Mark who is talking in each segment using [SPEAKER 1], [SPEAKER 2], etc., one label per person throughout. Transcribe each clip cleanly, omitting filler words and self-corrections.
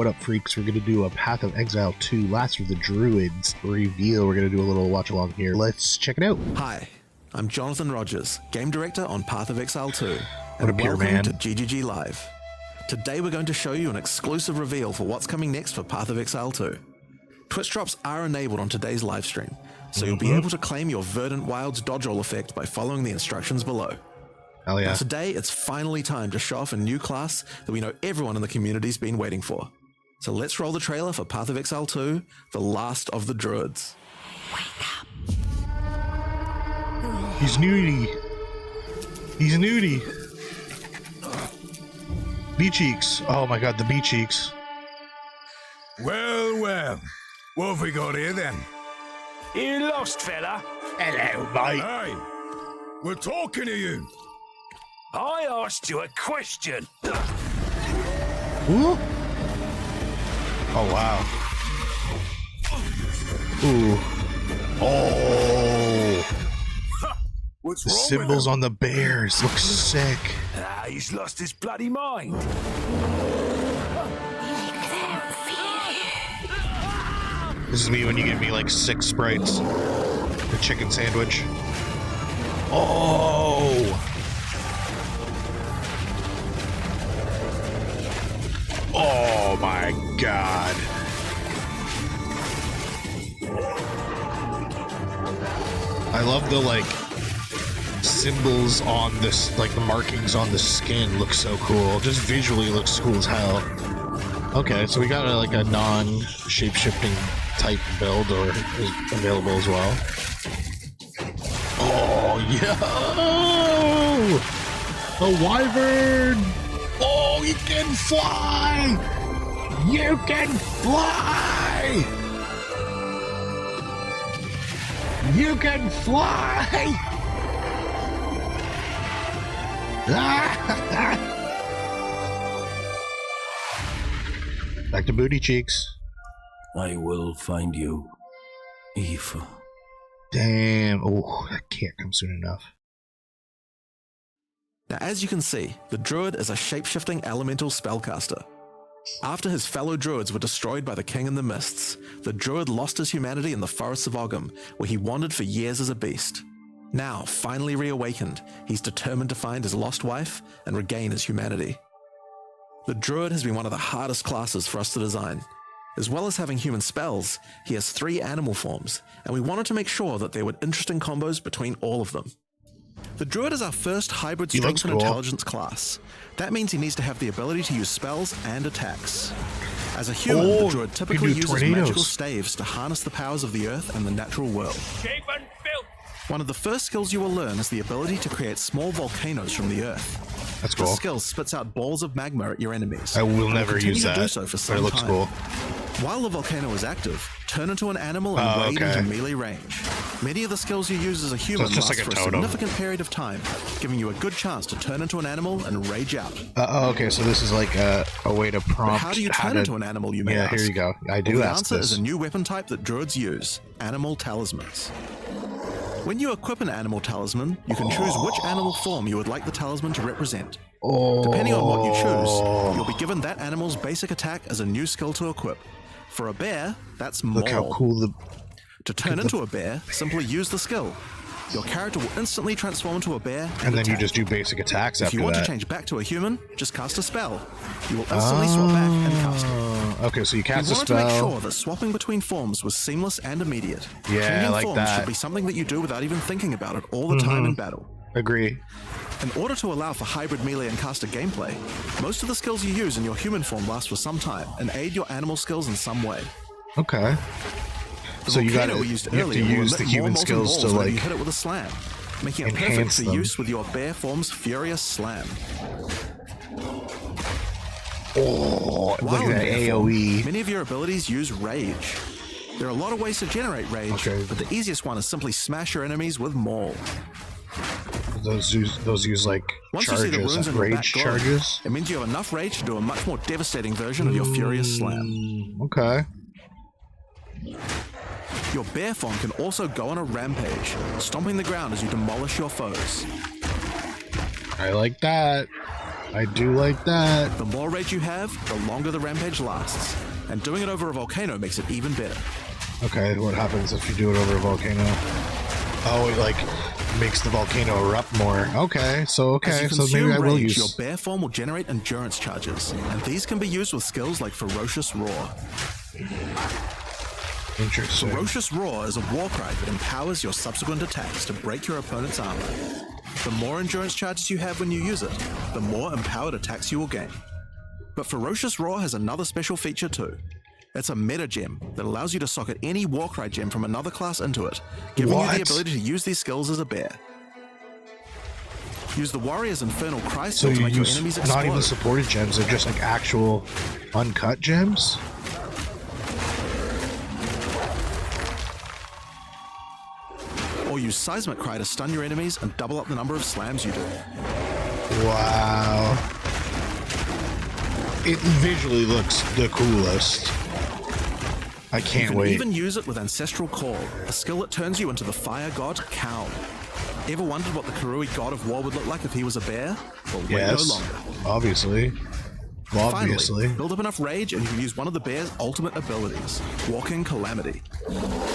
[SPEAKER 1] what up, freaks? We're going to do a Path of Exile 2, Last of the Druids reveal. We're going to do a little watch along here. Let's check it out.
[SPEAKER 2] Hi, I'm Jonathan Rogers, Game Director on Path of Exile 2,
[SPEAKER 1] and welcome
[SPEAKER 2] to GGG Live. Today we're going to show you an exclusive reveal for what's coming next for Path of Exile 2. Twitch drops are enabled on today's live stream, so you'll be able to claim your Verdant Wilds dodge roll effect by following the instructions below.
[SPEAKER 1] Hell yeah.
[SPEAKER 2] Now today, it's finally time to show off a new class that we know everyone in the community's been waiting for. So let's roll the trailer for Path of Exile 2, The Last of the Druids.
[SPEAKER 3] Wake up.
[SPEAKER 1] He's nudie. He's nudie. Bee cheeks. Oh my god, the bee cheeks.
[SPEAKER 4] Well, what have we got here then?
[SPEAKER 5] You lost, fella?
[SPEAKER 1] Hello, mate.
[SPEAKER 4] Hey, we're talking to you.
[SPEAKER 5] I asked you a question.
[SPEAKER 1] Ooh. Oh, wow. Ooh. Oh.
[SPEAKER 4] What's
[SPEAKER 1] The
[SPEAKER 4] wrong
[SPEAKER 1] symbols
[SPEAKER 4] with
[SPEAKER 1] on the bears look sick.
[SPEAKER 5] He's lost his bloody mind.
[SPEAKER 1] This is me when you give me like 6 sprites. The chicken sandwich. Oh. Oh my god. I love the like symbols on this, like the markings on the skin look so cool. Just visually looks cool as hell. Okay, so we got like a non-shape-shifting type build or is available as well. Oh yeah! A wyvern! Oh, you can fly! You can fly! You can fly! Back to booty cheeks.
[SPEAKER 5] I will find you, Eve.
[SPEAKER 1] Damn. Oh, that can't come soon enough.
[SPEAKER 2] Now, as you can see, the Druid is a shape-shifting elemental spellcaster. After his fellow Druids were destroyed by the King in the Mists, the Druid lost his humanity in the forests of Ogham, where he wandered for years as a beast. Now, finally reawakened, he's determined to find his lost wife and regain his humanity. The Druid has been one of the hardest classes for us to design. As well as having human spells, he has 3 animal forms, and we wanted to make sure that there were interesting combos between all of them. The Druid is our first hybrid strength and intelligence class. That means he needs to have the ability to use spells and attacks. As a human, the Druid typically uses magical staves to harness the powers of the earth and the natural world. One of the first skills you will learn is the ability to create small volcanoes from the earth.
[SPEAKER 1] That's cool.
[SPEAKER 2] This skill spits out balls of magma at your enemies.
[SPEAKER 1] I will never use that,
[SPEAKER 2] do so for some
[SPEAKER 1] but it looks
[SPEAKER 2] time.
[SPEAKER 1] cool.
[SPEAKER 2] While the volcano is active, turn into an animal and raid into melee range. Many of the skills you use as a human last
[SPEAKER 1] like
[SPEAKER 2] for a significant period of time, giving you a good chance to turn into an animal and rage out.
[SPEAKER 1] Okay, so this is like a way to prompt.
[SPEAKER 2] But how do you turn into an animal, you may ask?
[SPEAKER 1] Here you go. I do
[SPEAKER 2] The
[SPEAKER 1] ask
[SPEAKER 2] answer
[SPEAKER 1] this.
[SPEAKER 2] is a new weapon type that Druids use, animal talismans. When you equip an animal talisman, you can choose which animal form you would like the talisman to represent. Depending on what you choose, you'll be given that animal's basic attack as a new skill to equip. For a bear, that's Maul.
[SPEAKER 1] Look how cool the...
[SPEAKER 2] To turn into a bear, simply use the skill. Your character will instantly transform into a bear
[SPEAKER 1] And then
[SPEAKER 2] attack.
[SPEAKER 1] you just do basic attacks after that.
[SPEAKER 2] If you want to change back to a human, just cast a spell. You will instantly swap back and cast it.
[SPEAKER 1] Okay, so you cast
[SPEAKER 2] We
[SPEAKER 1] a
[SPEAKER 2] wanted
[SPEAKER 1] spell.
[SPEAKER 2] to make sure that swapping between forms was seamless and immediate.
[SPEAKER 1] Yeah,
[SPEAKER 2] Changing
[SPEAKER 1] I like
[SPEAKER 2] forms
[SPEAKER 1] that.
[SPEAKER 2] should be something that you do without even thinking about it all the time in battle.
[SPEAKER 1] Agree.
[SPEAKER 2] In order to allow for hybrid melee and caster gameplay, most of the skills you use in your human form last for some time and aid your animal skills in some way.
[SPEAKER 1] Okay. So you have to use the human skills to like
[SPEAKER 2] you hit it with a slam, making it perfect
[SPEAKER 1] enhance
[SPEAKER 2] for
[SPEAKER 1] them.
[SPEAKER 2] use with your bear form's furious slam.
[SPEAKER 1] Oh, look
[SPEAKER 2] While
[SPEAKER 1] at
[SPEAKER 2] in
[SPEAKER 1] that
[SPEAKER 2] bear form,
[SPEAKER 1] AoE.
[SPEAKER 2] many of your abilities use rage. There are a lot of ways to generate rage,
[SPEAKER 1] Okay.
[SPEAKER 2] but the easiest one is simply smash your enemies with Maul.
[SPEAKER 1] Those use like
[SPEAKER 2] Once you see the
[SPEAKER 1] charges,
[SPEAKER 2] runes in your back
[SPEAKER 1] rage
[SPEAKER 2] glow,
[SPEAKER 1] charges.
[SPEAKER 2] it means you have enough rage to do a much more devastating version of your furious slam.
[SPEAKER 1] Okay.
[SPEAKER 2] Your bear form can also go on a rampage, stomping the ground as you demolish your foes.
[SPEAKER 1] I like that. I do like that.
[SPEAKER 2] The more rage you have, the longer the rampage lasts, and doing it over a volcano makes it even better.
[SPEAKER 1] Okay, what happens if you do it over a volcano? Oh, it like makes the volcano erupt more. Okay, so
[SPEAKER 2] As you
[SPEAKER 1] so
[SPEAKER 2] consume
[SPEAKER 1] maybe I will
[SPEAKER 2] rage,
[SPEAKER 1] use.
[SPEAKER 2] your bear form will generate endurance charges, and these can be used with skills like Ferocious Roar.
[SPEAKER 1] Interesting.
[SPEAKER 2] Ferocious Roar is a war cry that empowers your subsequent attacks to break your opponent's armor. The more endurance charges you have when you use it, the more empowered attacks you will gain. But Ferocious Roar has another special feature too. It's a meta gem that allows you to socket any Warcry gem from another class into it, giving you the ability to use these skills as a bear. Use the Warrior's Infernal Cry
[SPEAKER 1] So
[SPEAKER 2] skill to
[SPEAKER 1] you
[SPEAKER 2] make your
[SPEAKER 1] use
[SPEAKER 2] enemies explode.
[SPEAKER 1] not even supported gems, they're just like actual uncut gems?
[SPEAKER 2] Or use Seismic Cry to stun your enemies and double up the number of slams you do.
[SPEAKER 1] Wow. It visually looks the coolest. I
[SPEAKER 2] You
[SPEAKER 1] can't
[SPEAKER 2] can
[SPEAKER 1] wait.
[SPEAKER 2] even use it with Ancestral Call, a skill that turns you into the fire god Khal. Ever wondered what the Karui god of war would look like if he was a bear? Well, wait
[SPEAKER 1] Yes,
[SPEAKER 2] no longer.
[SPEAKER 1] obviously. Obviously.
[SPEAKER 2] Finally, build up enough rage and you can use one of the bear's ultimate abilities, Walking Calamity.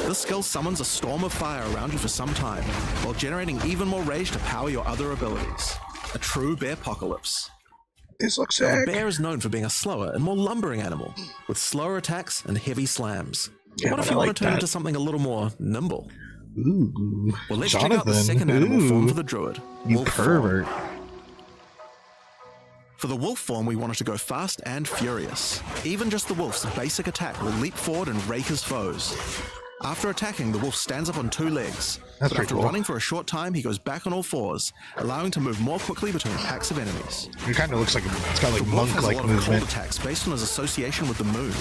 [SPEAKER 2] This skill summons a storm of fire around you for some time, while generating even more rage to power your other abilities. A true bear apocalypse.
[SPEAKER 1] This looks
[SPEAKER 2] The
[SPEAKER 1] sick.
[SPEAKER 2] bear is known for being a slower and more lumbering animal, with slower attacks and heavy slams.
[SPEAKER 1] Yeah,
[SPEAKER 2] What if
[SPEAKER 1] but
[SPEAKER 2] you
[SPEAKER 1] I
[SPEAKER 2] want
[SPEAKER 1] like
[SPEAKER 2] to turn
[SPEAKER 1] that.
[SPEAKER 2] into something a little more nimble?
[SPEAKER 1] Ooh.
[SPEAKER 2] Well, let's check out the
[SPEAKER 1] Jonathan.
[SPEAKER 2] second animal form
[SPEAKER 1] Ooh.
[SPEAKER 2] for the druid,
[SPEAKER 1] You
[SPEAKER 2] wolf form.
[SPEAKER 1] pervert.
[SPEAKER 2] For the wolf form, we wanted to go fast and furious. Even just the wolf's basic attack will leap forward and rake his foes. After attacking, the wolf stands up on two legs.
[SPEAKER 1] That's
[SPEAKER 2] but
[SPEAKER 1] pretty
[SPEAKER 2] after
[SPEAKER 1] cool.
[SPEAKER 2] running for a short time, he goes back on all fours, allowing to move more quickly between packs of enemies.
[SPEAKER 1] It kind of looks like it's got like
[SPEAKER 2] The wolf has a
[SPEAKER 1] monk-like
[SPEAKER 2] lot of cold
[SPEAKER 1] movement.
[SPEAKER 2] attacks based on his association with the moon.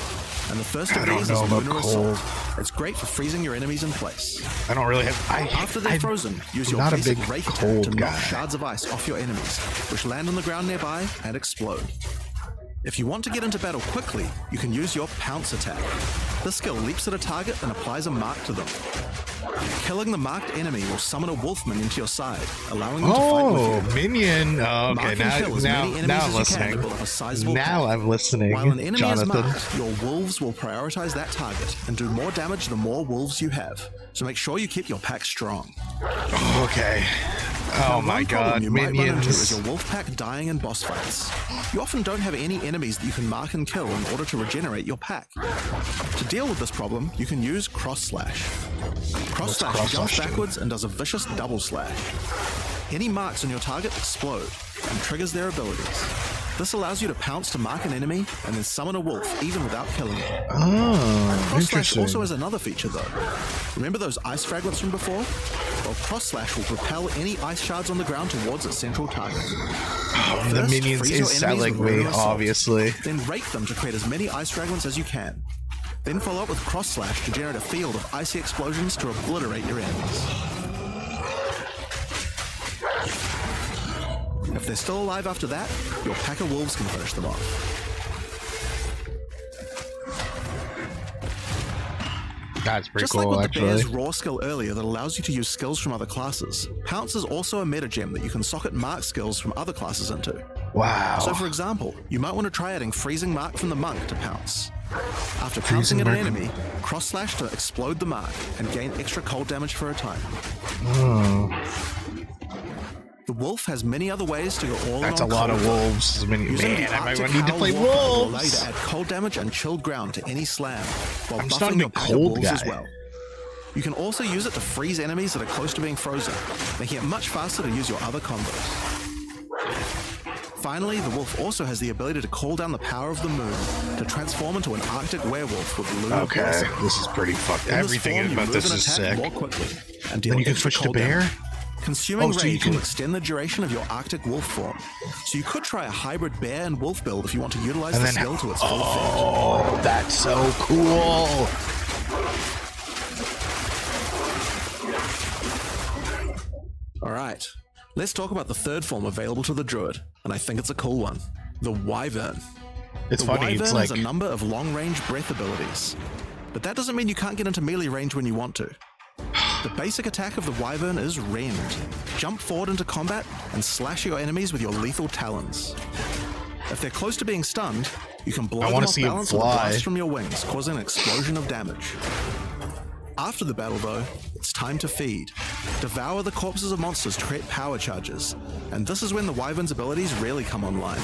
[SPEAKER 2] And the first
[SPEAKER 1] I
[SPEAKER 2] of
[SPEAKER 1] don't
[SPEAKER 2] these
[SPEAKER 1] know
[SPEAKER 2] is
[SPEAKER 1] about
[SPEAKER 2] Lunar
[SPEAKER 1] cold.
[SPEAKER 2] Assault. It's great for freezing your enemies in place.
[SPEAKER 1] I don't really have.
[SPEAKER 2] After they're frozen, use your
[SPEAKER 1] not a
[SPEAKER 2] basic
[SPEAKER 1] big
[SPEAKER 2] rake attack
[SPEAKER 1] cold
[SPEAKER 2] to
[SPEAKER 1] guy.
[SPEAKER 2] knock shards of ice off your enemies, which land on the ground nearby and explode. If you want to get into battle quickly, you can use your Pounce attack. This skill leaps at a target and applies a mark to them. Killing the marked enemy will summon a wolf minion to your side, allowing them to fight
[SPEAKER 1] Oh,
[SPEAKER 2] with you.
[SPEAKER 1] minion. Oh,
[SPEAKER 2] Mark
[SPEAKER 1] okay,
[SPEAKER 2] and kill as many enemies
[SPEAKER 1] now
[SPEAKER 2] as
[SPEAKER 1] I'm
[SPEAKER 2] you can to
[SPEAKER 1] listening.
[SPEAKER 2] build up a sizable
[SPEAKER 1] Now
[SPEAKER 2] pack.
[SPEAKER 1] I'm listening,
[SPEAKER 2] While an enemy
[SPEAKER 1] Jonathan.
[SPEAKER 2] is marked, your wolves will prioritize that target and do more damage the more wolves you have. So make sure you keep your pack strong.
[SPEAKER 1] Okay. Oh my
[SPEAKER 2] One problem
[SPEAKER 1] god,
[SPEAKER 2] you might run into is
[SPEAKER 1] minions.
[SPEAKER 2] your wolf pack dying in boss fights. You often don't have any enemies that you can mark and kill in order to regenerate your pack. To deal with this problem, you can use Cross Slash. Cross Slash
[SPEAKER 1] Cross
[SPEAKER 2] jumps
[SPEAKER 1] Slash do?
[SPEAKER 2] backwards and does a vicious double slash. Any marks on your target explode and triggers their abilities. This allows you to pounce to mark an enemy and then summon a wolf even without killing it.
[SPEAKER 1] Oh,
[SPEAKER 2] Cross Slash
[SPEAKER 1] interesting.
[SPEAKER 2] also has another feature though. Remember those ice fragments from before? Well, Cross Slash will propel any ice shards on the ground towards its central target.
[SPEAKER 1] the
[SPEAKER 2] First,
[SPEAKER 1] minions
[SPEAKER 2] freeze your
[SPEAKER 1] is
[SPEAKER 2] enemies
[SPEAKER 1] selling
[SPEAKER 2] with
[SPEAKER 1] me,
[SPEAKER 2] Lunar Assault.
[SPEAKER 1] obviously.
[SPEAKER 2] Then rake them to create as many ice fragments as you can. Then follow up with Cross Slash to generate a field of icy explosions to obliterate your enemies. If they're still alive after that, your pack of wolves can finish them off.
[SPEAKER 1] That's pretty
[SPEAKER 2] Just
[SPEAKER 1] cool,
[SPEAKER 2] like with
[SPEAKER 1] actually.
[SPEAKER 2] the bear's raw skill earlier that allows you to use skills from other classes, Pounce is also a meta gem that you can socket mark skills from other classes into.
[SPEAKER 1] Wow.
[SPEAKER 2] So for example, you might want to try adding Freezing Mark from the Monk to Pounce. After pouncing at an
[SPEAKER 1] Mark.
[SPEAKER 2] enemy, Cross Slash to explode the mark and gain extra cold damage for a time. The wolf has many other ways to go all in
[SPEAKER 1] That's
[SPEAKER 2] on
[SPEAKER 1] a lot
[SPEAKER 2] cold.
[SPEAKER 1] of wolves.
[SPEAKER 2] Using
[SPEAKER 1] Man,
[SPEAKER 2] the
[SPEAKER 1] I might
[SPEAKER 2] Arctic
[SPEAKER 1] need to
[SPEAKER 2] Howl
[SPEAKER 1] play
[SPEAKER 2] Walker will allow you
[SPEAKER 1] wolves.
[SPEAKER 2] to add cold damage and chilled ground to any slam, while
[SPEAKER 1] I'm just not a
[SPEAKER 2] buffing your
[SPEAKER 1] big
[SPEAKER 2] pack of
[SPEAKER 1] cold
[SPEAKER 2] wolves as
[SPEAKER 1] guy.
[SPEAKER 2] well. You can also use it to freeze enemies that are close to being frozen, making it much faster to use your other combos. Finally, the wolf also has the ability to call down the power of the moon to transform into an Arctic werewolf with lunar
[SPEAKER 1] Okay,
[SPEAKER 2] blessing.
[SPEAKER 1] this is pretty fucked.
[SPEAKER 2] In this
[SPEAKER 1] Everything
[SPEAKER 2] form, you
[SPEAKER 1] about
[SPEAKER 2] move
[SPEAKER 1] this
[SPEAKER 2] and
[SPEAKER 1] is
[SPEAKER 2] attack
[SPEAKER 1] sick.
[SPEAKER 2] more quickly, and deal
[SPEAKER 1] Then you can
[SPEAKER 2] extra
[SPEAKER 1] switch to
[SPEAKER 2] cold
[SPEAKER 1] bear?
[SPEAKER 2] damage. Consuming
[SPEAKER 1] Oh, so you
[SPEAKER 2] rage
[SPEAKER 1] can-
[SPEAKER 2] will extend the duration of your Arctic wolf form, so you could try a hybrid bear and wolf build if you want to utilize
[SPEAKER 1] And
[SPEAKER 2] the
[SPEAKER 1] then-
[SPEAKER 2] skill to its full effect.
[SPEAKER 1] Oh, that's so cool.
[SPEAKER 2] Alright, let's talk about the third form available to the druid, and I think it's a cool one. The Wyvern.
[SPEAKER 1] It's
[SPEAKER 2] The
[SPEAKER 1] funny.
[SPEAKER 2] Wyvern
[SPEAKER 1] It's like
[SPEAKER 2] has a number of long-range breath abilities, but that doesn't mean you can't get into melee range when you want to. The basic attack of the Wyvern is Rend. Jump forward into combat and slash your enemies with your lethal talons. If they're close to being stunned, you can blow them
[SPEAKER 1] wanna
[SPEAKER 2] off
[SPEAKER 1] see 'em
[SPEAKER 2] balance with a
[SPEAKER 1] fly.
[SPEAKER 2] blast from your wings, causing an explosion of damage. After the battle though, it's time to feed. Devour the corpses of monsters to create power charges, and this is when the Wyvern's abilities really come online.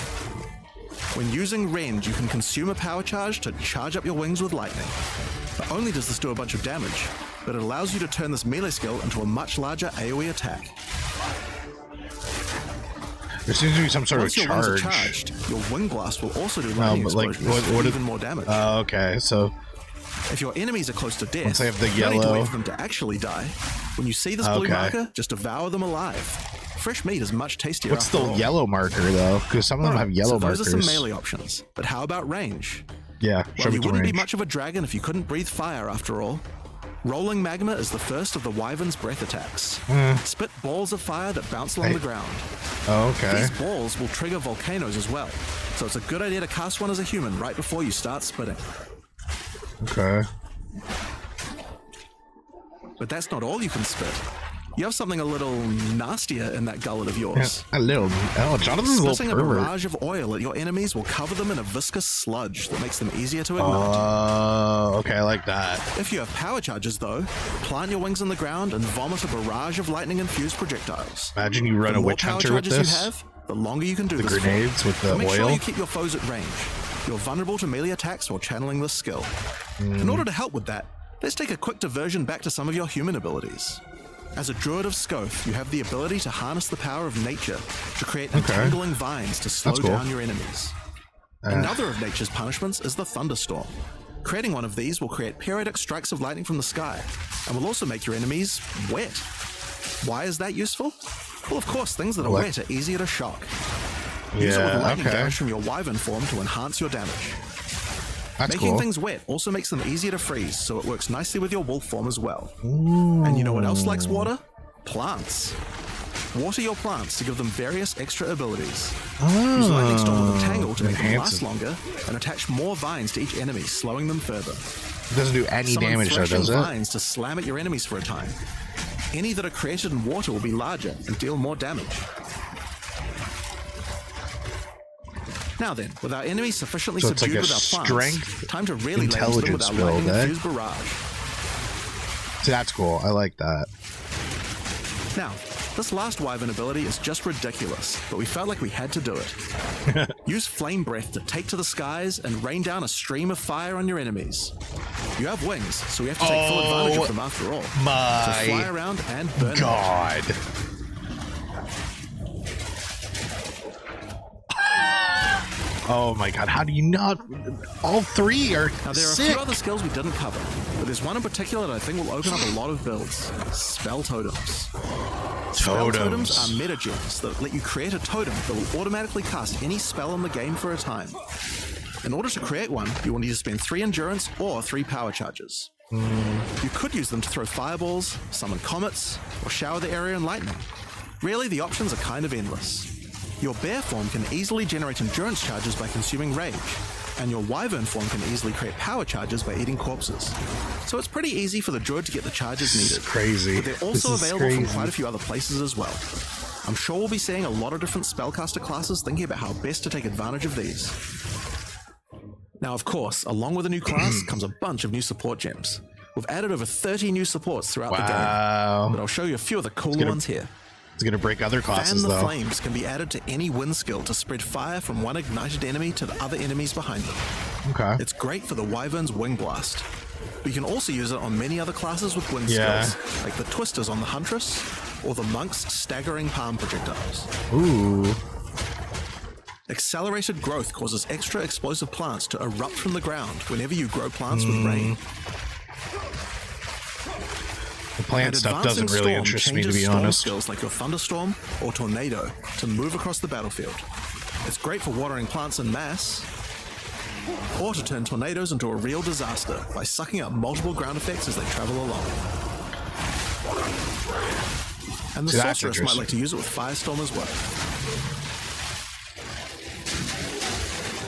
[SPEAKER 2] When using Rend, you can consume a power charge to charge up your wings with lightning. Not only does this do a bunch of damage, but it allows you to turn this melee skill into a much larger AoE attack.
[SPEAKER 1] There seems to be some sort
[SPEAKER 2] Once
[SPEAKER 1] of
[SPEAKER 2] your wings are
[SPEAKER 1] charge.
[SPEAKER 2] charged, your wing blast will also do lightning
[SPEAKER 1] but like,
[SPEAKER 2] explosions
[SPEAKER 1] what
[SPEAKER 2] for
[SPEAKER 1] if-
[SPEAKER 2] even more damage.
[SPEAKER 1] Okay, so
[SPEAKER 2] If your enemies are close to death,
[SPEAKER 1] Once they have the
[SPEAKER 2] you don't need to
[SPEAKER 1] yellow-
[SPEAKER 2] wait for them to actually die. When you see this blue
[SPEAKER 1] Okay.
[SPEAKER 2] marker, just devour them alive. Fresh meat is much tastier.
[SPEAKER 1] what's
[SPEAKER 2] after
[SPEAKER 1] the
[SPEAKER 2] all.
[SPEAKER 1] yellow marker though? Because some of them have yellow
[SPEAKER 2] so those
[SPEAKER 1] markers.
[SPEAKER 2] are some melee options. But how about range?
[SPEAKER 1] Yeah, show
[SPEAKER 2] Well,
[SPEAKER 1] me
[SPEAKER 2] you
[SPEAKER 1] the
[SPEAKER 2] wouldn't be
[SPEAKER 1] range.
[SPEAKER 2] much of a dragon if you couldn't breathe fire after all. Rolling magma is the first of the Wyvern's breath attacks. Spit balls of fire that bounce along
[SPEAKER 1] Hey.
[SPEAKER 2] the ground.
[SPEAKER 1] Oh, okay.
[SPEAKER 2] These balls will trigger volcanoes as well, so it's a good idea to cast one as a human right before you start spitting.
[SPEAKER 1] Okay.
[SPEAKER 2] But that's not all you can spit. You have something a little nastier in that gullet of yours.
[SPEAKER 1] A little. Oh, Jonathan's a
[SPEAKER 2] Spitting a
[SPEAKER 1] little pervert.
[SPEAKER 2] barrage of oil at your enemies will cover them in a viscous sludge that makes them easier to ignite.
[SPEAKER 1] Oh, okay, I like that.
[SPEAKER 2] If you have power charges, though, plant your wings in the ground and vomit a barrage of lightning-infused projectiles.
[SPEAKER 1] Imagine you run
[SPEAKER 2] The
[SPEAKER 1] a
[SPEAKER 2] more
[SPEAKER 1] witch
[SPEAKER 2] power
[SPEAKER 1] hunter with
[SPEAKER 2] charges
[SPEAKER 1] this.
[SPEAKER 2] you have, the longer you can do
[SPEAKER 1] The
[SPEAKER 2] this for.
[SPEAKER 1] grenades with the
[SPEAKER 2] But make sure
[SPEAKER 1] oil.
[SPEAKER 2] you keep your foes at range. You're vulnerable to melee attacks while channeling this skill. In order to help with that, let's take a quick diversion back to some of your human abilities. As a druid of Scoth, you have the ability to harness the power of nature to create entangling vines to slow
[SPEAKER 1] That's cool.
[SPEAKER 2] down your enemies. Another of nature's punishments is the thunderstorm. Creating one of these will create periodic strikes of lightning from the sky, and will also make your enemies wet. Why is that useful? Well, of course, things that are
[SPEAKER 1] What?
[SPEAKER 2] wet are easier to shock. Use it with
[SPEAKER 1] Yeah,
[SPEAKER 2] lightning
[SPEAKER 1] okay.
[SPEAKER 2] damage from your wyvern form to enhance your damage.
[SPEAKER 1] That's
[SPEAKER 2] Making
[SPEAKER 1] cool.
[SPEAKER 2] things wet also makes them easier to freeze, so it works nicely with your wolf form as well. And you know what else likes water? Plants. Water your plants to give them various extra abilities. Use Lightning Storm with Entangle to make them
[SPEAKER 1] Enhance
[SPEAKER 2] last
[SPEAKER 1] it.
[SPEAKER 2] longer, and attach more vines to each enemy, slowing them further.
[SPEAKER 1] It doesn't do any
[SPEAKER 2] Summon
[SPEAKER 1] damage though,
[SPEAKER 2] threshing
[SPEAKER 1] does it?
[SPEAKER 2] vines to slam at your enemies for a time. Any that are created in water will be larger and deal more damage. Now then, with our enemies sufficiently
[SPEAKER 1] So it's
[SPEAKER 2] subdued
[SPEAKER 1] like a
[SPEAKER 2] with our plants,
[SPEAKER 1] strength,
[SPEAKER 2] time to really lay into them with
[SPEAKER 1] intelligence
[SPEAKER 2] our
[SPEAKER 1] build, eh?
[SPEAKER 2] lightning-infused barrage.
[SPEAKER 1] See, that's cool. I like that.
[SPEAKER 2] Now, this last wyvern ability is just ridiculous, but we felt like we had to do it. Use Flame Breath to take to the skies and rain down a stream of fire on your enemies. You have wings, so we have to take full advantage of them after all.
[SPEAKER 1] My
[SPEAKER 2] So fly around and burn them.
[SPEAKER 1] God. Oh my God! How do you not? All three are
[SPEAKER 2] Now, there are a
[SPEAKER 1] sick.
[SPEAKER 2] few other skills we didn't cover, but there's one in particular that I think will open up a lot of builds. Spell Totems. Spell totems are meta gems that let you create a totem that will automatically cast any spell in the game for a time. In order to create one, you will need to spend 3 endurance or 3 power charges. You could use them to throw fireballs, summon comets, or shower the area in lightning. Really, the options are kind of endless. Your bear form can easily generate endurance charges by consuming rage, and your wyvern form can easily create power charges by eating corpses. So it's pretty easy for the druid to get the charges
[SPEAKER 1] This is
[SPEAKER 2] needed.
[SPEAKER 1] crazy.
[SPEAKER 2] But they're
[SPEAKER 1] This
[SPEAKER 2] also
[SPEAKER 1] is
[SPEAKER 2] available from
[SPEAKER 1] crazy.
[SPEAKER 2] quite a few other places as well. I'm sure we'll be seeing a lot of different spellcaster classes thinking about how best to take advantage of these. Now, of course, along with a new class comes a bunch of new support gems. We've added over 30 new supports throughout the game,
[SPEAKER 1] Wow.
[SPEAKER 2] but I'll show you a few of the cooler ones here.
[SPEAKER 1] It's gonna break other
[SPEAKER 2] Fan
[SPEAKER 1] classes
[SPEAKER 2] the
[SPEAKER 1] though.
[SPEAKER 2] Flames can be added to any wind skill to spread fire from one ignited enemy to the other enemies behind them.
[SPEAKER 1] Okay.
[SPEAKER 2] It's great for the Wyvern's Wing Blast. But you can also use it on many other classes with wind
[SPEAKER 1] Yeah.
[SPEAKER 2] skills, like the Twisters on the Huntress, or the Monk's Staggering Palm Projectiles.
[SPEAKER 1] Ooh.
[SPEAKER 2] Accelerated growth causes extra explosive plants to erupt from the ground whenever you grow plants with rain.
[SPEAKER 1] The plant
[SPEAKER 2] And
[SPEAKER 1] stuff
[SPEAKER 2] Advancing
[SPEAKER 1] doesn't really
[SPEAKER 2] Storm
[SPEAKER 1] interest me, to
[SPEAKER 2] changes
[SPEAKER 1] be
[SPEAKER 2] storm
[SPEAKER 1] honest.
[SPEAKER 2] skills like your Thunderstorm or Tornado to move across the battlefield. It's great for watering plants en masse, or to turn tornadoes into a real disaster by sucking up multiple ground effects as they travel along. And the
[SPEAKER 1] See, that's
[SPEAKER 2] Sorceress might
[SPEAKER 1] interesting.
[SPEAKER 2] like to use it with Firestorm as well.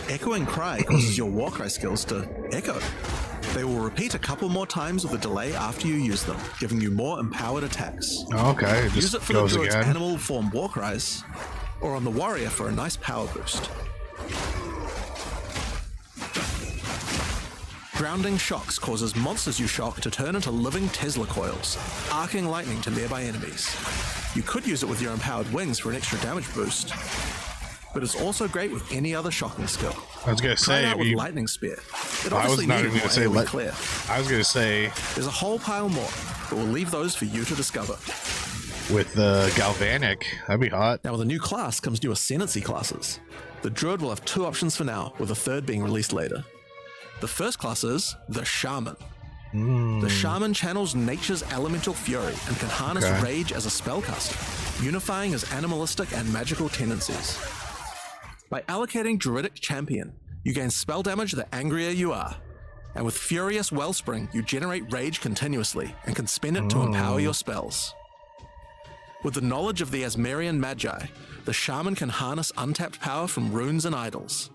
[SPEAKER 2] Echoing Cry causes your Warcry skills to echo. They will repeat a couple more times with a delay after you use them, giving you more empowered attacks.
[SPEAKER 1] Okay, it
[SPEAKER 2] Use
[SPEAKER 1] just
[SPEAKER 2] it for the
[SPEAKER 1] goes
[SPEAKER 2] druid's
[SPEAKER 1] again.
[SPEAKER 2] animal form war cries, or on the warrior for a nice power boost. Grounding shocks causes monsters you shock to turn into living Tesla coils, arcing lightning to nearby enemies. You could use it with your empowered wings for an extra damage boost, but it's also great with any other shocking skill.
[SPEAKER 1] I was gonna
[SPEAKER 2] Try it
[SPEAKER 1] say,
[SPEAKER 2] out
[SPEAKER 1] if
[SPEAKER 2] with
[SPEAKER 1] you,
[SPEAKER 2] lightning spear. It
[SPEAKER 1] I was
[SPEAKER 2] obviously
[SPEAKER 1] not
[SPEAKER 2] needed
[SPEAKER 1] even
[SPEAKER 2] more
[SPEAKER 1] gonna say
[SPEAKER 2] AoE
[SPEAKER 1] let.
[SPEAKER 2] clear.
[SPEAKER 1] I was gonna say
[SPEAKER 2] There's a whole pile more, but we'll leave those for you to discover.
[SPEAKER 1] with the galvanic, that'd be hot.
[SPEAKER 2] Now with a new class comes new ascendancy classes. The druid will have 2 options for now, with a third being released later. The first class is the shaman. The shaman channels nature's elemental fury and can harness
[SPEAKER 1] Okay.
[SPEAKER 2] rage as a spellcaster, unifying his animalistic and magical tendencies. By allocating druidic champion, you gain spell damage the angrier you are, and with furious wellspring, you generate rage continuously and can spend it to empower your spells. With the knowledge of the Asmerian Magi, the shaman can harness untapped power from runes and idols.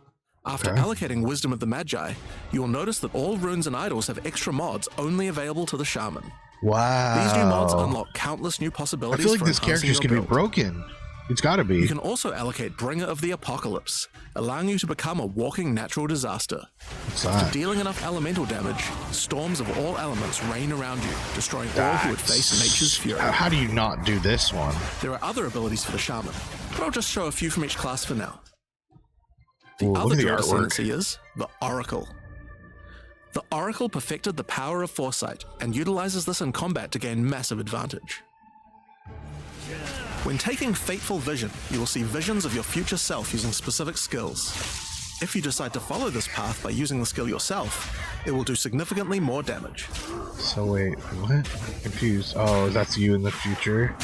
[SPEAKER 2] After
[SPEAKER 1] Okay.
[SPEAKER 2] allocating Wisdom of the Magi, you will notice that all runes and idols have extra mods only available to the shaman.
[SPEAKER 1] Wow.
[SPEAKER 2] These new mods unlock countless new
[SPEAKER 1] I
[SPEAKER 2] possibilities
[SPEAKER 1] feel like
[SPEAKER 2] for
[SPEAKER 1] this
[SPEAKER 2] enhancing
[SPEAKER 1] character's
[SPEAKER 2] your
[SPEAKER 1] gonna be
[SPEAKER 2] build.
[SPEAKER 1] broken. It's gotta be.
[SPEAKER 2] You can also allocate Bringer of the Apocalypse, allowing you to become a walking natural disaster.
[SPEAKER 1] What's
[SPEAKER 2] After
[SPEAKER 1] that?
[SPEAKER 2] dealing enough elemental damage, storms of all elements rain around you, destroying all who would face nature's fury.
[SPEAKER 1] How do you not do this one?
[SPEAKER 2] There are other abilities for the shaman, but I'll just show a few from each class for now. The
[SPEAKER 1] Ooh, look
[SPEAKER 2] other
[SPEAKER 1] at the
[SPEAKER 2] druid
[SPEAKER 1] artwork.
[SPEAKER 2] ascendancy is the Oracle. The Oracle perfected the power of foresight and utilizes this in combat to gain massive advantage. When taking Fateful Vision, you will see visions of your future self using specific skills. If you decide to follow this path by using the skill yourself, it will do significantly more damage.
[SPEAKER 1] So wait, what? I'm confused. Oh, that's you in the future.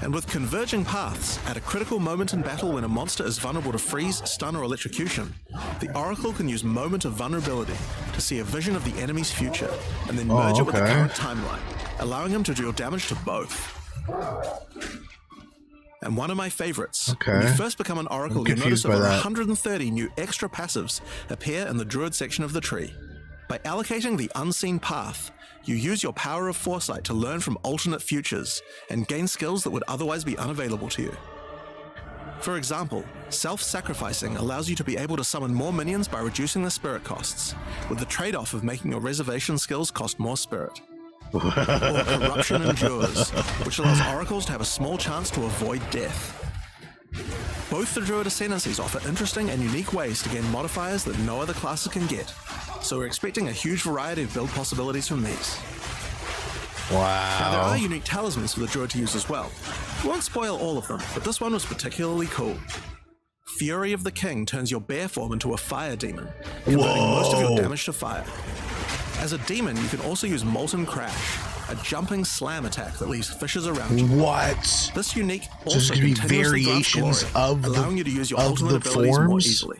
[SPEAKER 2] And with Converging Paths, at a critical moment in battle when a monster is vulnerable to freeze, stun, or electrocution, the Oracle can use Moment of Vulnerability to see a vision of the enemy's future, and then merge it with the
[SPEAKER 1] okay.
[SPEAKER 2] current timeline, allowing him to deal damage to both. And one of my favorites, when you
[SPEAKER 1] Okay.
[SPEAKER 2] first become an Oracle,
[SPEAKER 1] I'm
[SPEAKER 2] you'll notice
[SPEAKER 1] confused by
[SPEAKER 2] over
[SPEAKER 1] that.
[SPEAKER 2] 130 new extra passives appear in the Druid section of the tree. By allocating the Unseen Path, you use your power of foresight to learn from alternate futures and gain skills that would otherwise be unavailable to you. For example, self-sacrificing allows you to be able to summon more minions by reducing the spirit costs, with the trade-off of making your reservation skills cost more spirit. Or Corruption Endures, which allows oracles to have a small chance to avoid death. Both the Druid Ascendancies offer interesting and unique ways to gain modifiers that no other classes can get, so we're expecting a huge variety of build possibilities from these. Now, there
[SPEAKER 1] Wow.
[SPEAKER 2] are unique talismans for the Druid to use as well. We won't spoil all of them, but this one was particularly cool. Fury of the King turns your bear form into a fire demon, converting most of your damage to fire. As a demon, you can also use Molten Crash, a jumping slam attack that leaves fissures around you.
[SPEAKER 1] What?
[SPEAKER 2] This unique
[SPEAKER 1] So
[SPEAKER 2] also
[SPEAKER 1] there's gonna be
[SPEAKER 2] continuously grants
[SPEAKER 1] variations
[SPEAKER 2] glory,
[SPEAKER 1] of the-
[SPEAKER 2] allowing you to use your
[SPEAKER 1] of
[SPEAKER 2] ultimate
[SPEAKER 1] the
[SPEAKER 2] abilities more
[SPEAKER 1] forms?
[SPEAKER 2] easily.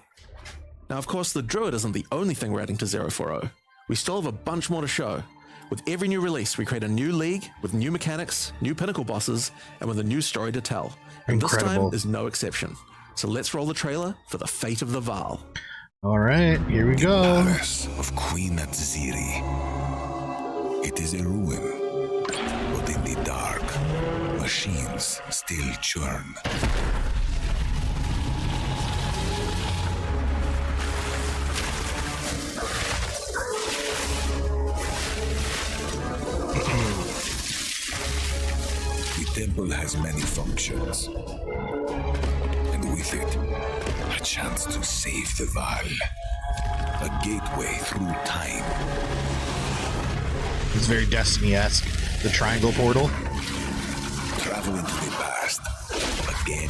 [SPEAKER 2] Now, of course, the Druid isn't the only thing we're adding to 040. We still have a bunch more to show. With every new release, we create a new league with new mechanics, new pinnacle bosses, and with a new story to tell. And this
[SPEAKER 1] Incredible.
[SPEAKER 2] time is no exception. So let's roll the trailer for the fate of the Vaal.
[SPEAKER 1] All right, here we go.
[SPEAKER 3] Palace of Queen Atziri. It is a ruin, but in the dark, machines still churn. The temple has many functions, and with it, a chance to save the Vaal. A gateway through time.
[SPEAKER 1] It's very Destiny-esque. The triangle portal.
[SPEAKER 3] Travel into the past again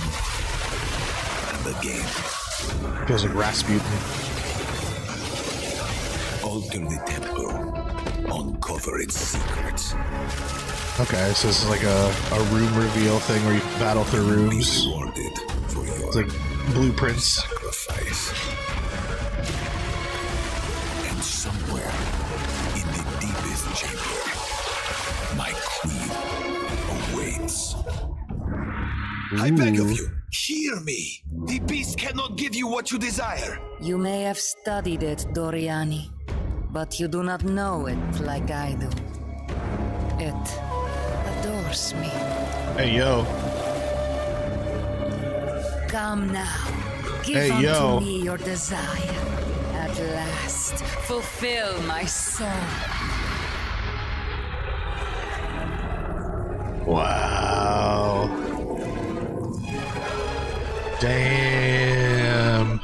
[SPEAKER 3] and again.
[SPEAKER 1] Feels like Rasputin.
[SPEAKER 3] Alter the temple. Uncover its secrets.
[SPEAKER 1] Okay, so this is like a room reveal thing where you battle through
[SPEAKER 3] Be
[SPEAKER 1] rooms.
[SPEAKER 3] rewarded for your
[SPEAKER 1] It's like blueprints.
[SPEAKER 3] sacrifice. And somewhere in the deepest chamber, my queen awaits.
[SPEAKER 6] I beg of you, hear me. The beast cannot give you what you desire.
[SPEAKER 7] You may have studied it, Doriani, but you do not know it like I do. It adores me.
[SPEAKER 1] Hey, yo.
[SPEAKER 7] Come now. Give
[SPEAKER 1] Hey,
[SPEAKER 7] unto
[SPEAKER 1] yo.
[SPEAKER 7] me your desire. At last, fulfill my soul.
[SPEAKER 1] Wow. Damn.